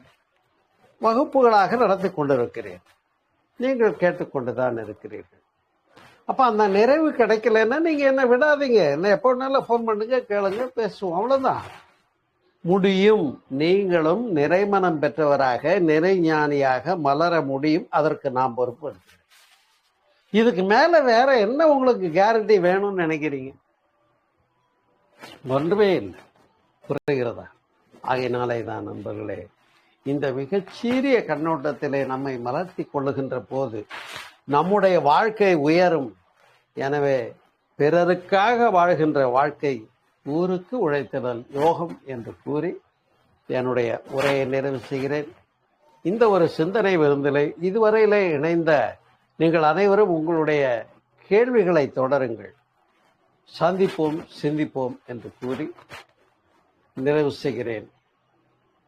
வகுப்புகளாக நடத்தி கொண்டிருக்கிறேன். நீங்கள் கேட்டுக்கொண்டுதான் இருக்கிறீர்கள். அப்ப அந்த நிறைவு கிடைக்கலன்னா நீங்க என்ன விடாதீங்க, என்ன எப்போ வேணாலும் ஃபோன் பண்ணுங்க, கேளுங்க, பேசுவோம், அவ்வளவுதான். முடியும். நீங்களும் நிறைமனம் பெற்றவராக நிறைஞானியாக மலர முடியும். அதற்கு நாம் பொறுப்பு எடுக்கிறோம். இதுக்கு மேல வேற என்ன உங்களுக்கு கேரண்டி வேணும்னு நினைக்கிறீங்க? ஒன்றுமே இல்லை. புரிகிறதா? ஆகையினாலே தான் நண்பர்களே, இந்த மிகச்சீரிய கண்ணோட்டத்திலே நம்மை மலர்த்தி கொள்ளுகின்ற போது நம்முடைய வாழ்க்கை உயரும். எனவே பிறருக்காக வாழ்கின்ற வாழ்க்கை ஊருக்கு உழைத்திடல் யோகம் என்று கூறி என்னுடைய உரையை நிறைவு செய்கிறேன். இந்த ஒரு சிந்தனை விருந்திலே இதுவரையிலே இணைந்த நீங்கள் அனைவரும் உங்களுடைய கேள்விகளை தொடருங்கள். சந்திப்போம், சிந்திப்போம் என்று கூறி நிறைவு செய்கிறேன்.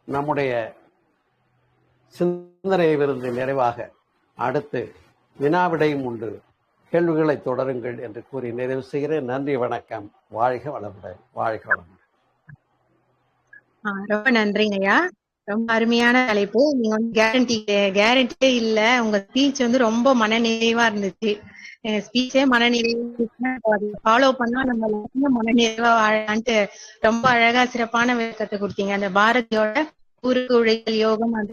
நம்முடைய சிந்தனை விருந்து நிறைவாக அடுத்து வினாவிடையும் உண்டு, கேள்விகளை தொடருங்கள் என்று கூறி நிறைவு செய்கிறேன். நன்றி, வணக்கம். வாழ்க வளமுடன். வாழ்க வளமுடன். ரொம்ப நன்றிங்க ஐயா. ரொம்ப அருமையான தலைப்பு. நீங்க வந்து கேரண்டியே இல்ல. உங்க ஸ்பீச் வந்து ரொம்ப மனநிறைவா இருந்துச்சு. ஸ்பீச்சே மனநிறைவு ஃபாலோ பண்ணா நம்ம மனநிறைவா வாழலான்ட்டு ரொம்ப அழகா சிறப்பான விளக்கத்தை கொடுத்தீங்க. அந்த பாரதியோட ஊருக்கு உழைத்தல் யோகம் அந்த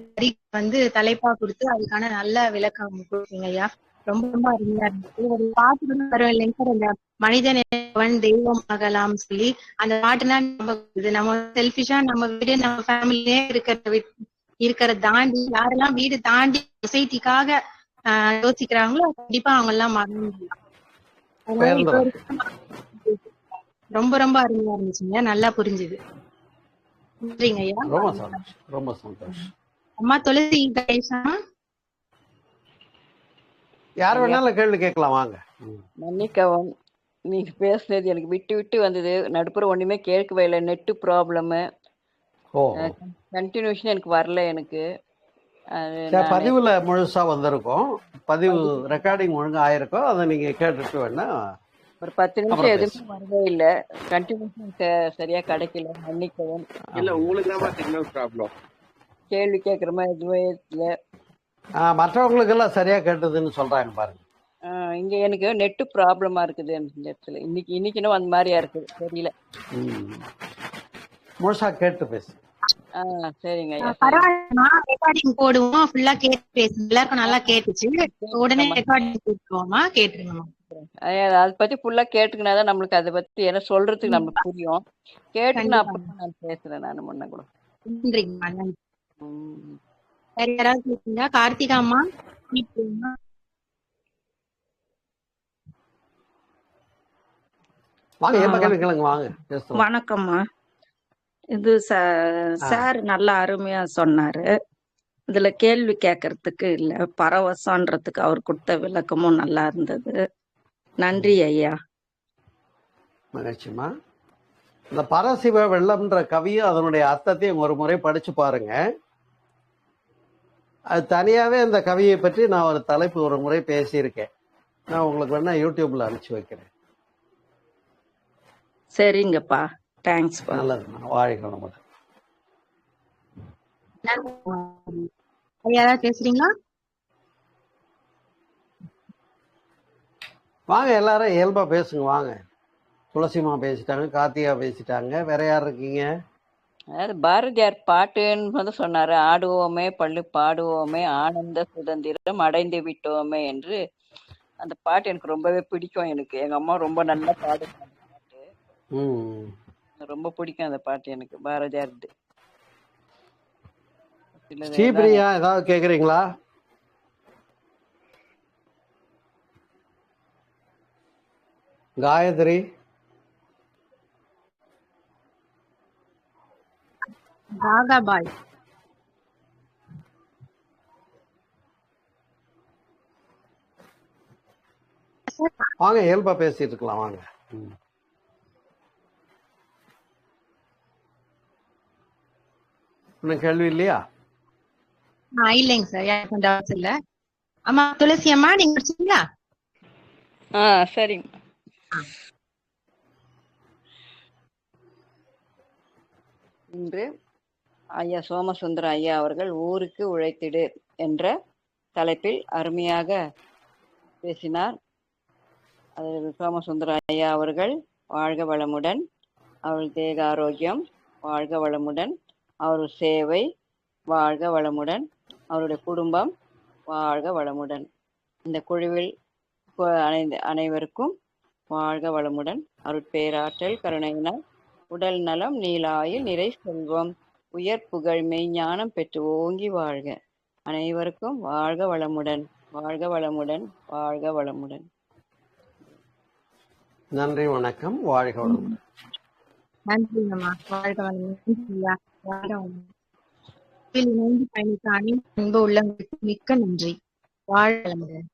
வந்து தலைப்பா கொடுத்து அதுக்கான நல்ல விளக்கம் கொடுத்தீங்க ஐயா. ரொம்ப ரொம்ப அருமையா இருந்துச்சு. ஒரு பாட்டு வரும் இல்லைங்க சார், அந்த மனிதன் தெய்வம் ஆகலாம் சொல்லி அந்த பாட்டுனா நம்ம செல்பிஷா நம்ம வீடு நம்ம ஃபேமிலியே இருக்கிற தாண்டி யாரெல்லாம் வீடு தாண்டி சொசைட்டிக்காக யோசிக்கிறாங்களோ கண்டிப்பா அவங்க எல்லாம் மறந்துடலாம். ரொம்ப ரொம்ப அருமையா இருந்துச்சுங்க. நல்லா புரிஞ்சுது. நன்றிங்க ஐயா. ரொம்ப சந்தோஷம். அம்மா துளசி கணேசா, யார் வேணாலும் கேள்வி கேட்கலாம், வாங்க. மன்னிக்கவும், நீங்க பேசுனது எனக்கு விட்டு விட்டு வந்தது. நடுப்புற ஒண்ணுமே கேட்கவே இல்லை. நெட்டு ப்ராப்ளம், கண்டினியூஷன் எனக்கு வரல. எனக்கு பதிவுல முழுசா வந்திருக்கும், பதிவு ரெக்கார்டிங் ஒழுங்கா ஆயிருக்கும். அதை நீங்க கேட்டுட்டு வேணா ஒரு 10 நிமிஷம் எதுவுமே வரவே இல்லை. கண்டினியூஷன் சரியா கிடைக்கல. மன்னிக்கவும். இல்ல உங்களுக்கு தான் சிக்னல் ப்ராப்ளம். கேள்வி கேட்கற மாதிரி எதுவே இல்லை. மற்றவங்களுக்கு எல்லாம் சரியா கேட்டதுன்னு சொல்றாங்க பாருங்க. இங்க எனக்கு நெட்டு ப்ராப்ளமா இருக்குது இந்த இடத்துல. இன்னைக்குன்னு அந்த மாதிரியா இருக்கு, தெரியல. முழுசா கேட்டு பேசு. சரிங்க. ரெக்கார்டிங் போடுவோம், ஃபுல்லா கேட்டு பேசுங்க. எல்லாருக்கும் நல்லா கேட்டுச்சு. உடனே ரெக்கார்டிங் போட்டுருவோமா? கேட்டுருங்கம்மா. அதை பத்தி ஃபுல்லா கேட்டுக்கினாதான் நம்மளுக்கு அதை பத்தி என்ன சொல்றதுக்கு நம்மளுக்கு புரியும். கேட்டுக்கினா அப்புறம் நான் பேசுறேன். நான் முன்ன கூட. நன்றிங்கம்மா. நன்றி. வேற யாராவது பேசுங்க. கார்த்திகா அம்மா வணக்கம்மா. இது சார் நல்லா அருமையா சொன்னாரு. இதுல கேள்வி கேட்கறதுக்கு இல்ல, பரவசம்ன்றதுக்கு அவர் கொடுத்த விளக்கமும் நல்லா இருந்தது. நன்றி ஐயா. மகிழ்ச்சிமா. இந்த பரசிவ வெள்ளம்ன்ற கவியும் அதனுடைய அர்த்தத்தையும் ஒரு முறை படிச்சு பாருங்க. அது தனியாவே இந்த கவியை பற்றி நான் ஒரு தலைப்பு ஒரு முறை பேசியிருக்கேன். நான் உங்களுக்கு வேணா யூடியூப்ல அனுப்பிச்சு வைக்கிறேன். சரிங்கப்பா, தேங்க்ஸ். நல்லதுமா, வாழ்க வளமுடன். யாராவது பேசுறீங்களா? வாங்க, எல்லாரும் இயல்பா பேசுங்க, வாங்க. துளசிமா பேசிட்டாங்க, கார்த்திகா பேசிட்டாங்க. வேற யார் இருக்கீங்க? அதாவது பாரதியார் பாட்டுன்னு வந்து சொன்னாரு, ஆடுவோமே பள்ளி பாடுவோமே ஆனந்த சுதந்திரம் அடைந்து விட்டோமே என்று. அந்த பாட்டு எனக்கு ரொம்பவே பிடிக்கும். எனக்கு எங்க அம்மா ரொம்ப நல்லா பாடுவாங்க அந்த பாட்டு. ரொம்ப பிடிக்கும் அந்த பாட்டு எனக்கு, பாரதியார். ஸ்ரீபிரியா, ஏதாவது கேக்குறீங்களா? காயத்ரி, ராகாபாய், வாங்க, இயல்பா பேசிட்டு இருக்கலாம், வாங்க. இன்னும் கேள்வி இல்லையா? இல்லைங்க சார், யாருக்கும் டவுட்ஸ் இல்ல. அம்மா துளசி அம்மா, நீங்க முடிச்சீங்களா? சரிங்க. இன்று ஐயா சோமசுந்தர ஐயா அவர்கள் ஊருக்கு உழைத்திடு என்ற தலைப்பில் அருமையாக பேசினார். அது சோமசுந்தர ஐயா அவர்கள் வாழ்க வளமுடன். அவர்கள் தேக ஆரோக்கியம் வாழ்க வளமுடன். அவர் சேவை வாழ்க வளமுடன். அவருடைய குடும்பம் வாழ்க வளமுடன். இந்த குழுவில் அனைவருக்கும் வாழ்க வளமுடன். அருட்பேராற்றல் கருணையினால் உடல் நலம் நீலாயில் நிறை செல்வம் உயர் புகழ் மெய்ஞானம் பெற்று ஓங்கி வாழ்க. அனைவருக்கும் வாழ்க வளமுடன், வாழ்க வளமுடன், வாழ்க வளமுடன். நன்றி, வணக்கம். வாழ்க வளமுடன். நன்றி அம்மா. வாழ்க வளமுடன். வாழ்க வளமுடன். இணைந்து பயணித்த அனைத்து அன்பு உள்ளங்களுக்கு மிக்க நன்றி. வாழ்க வளமுடன்.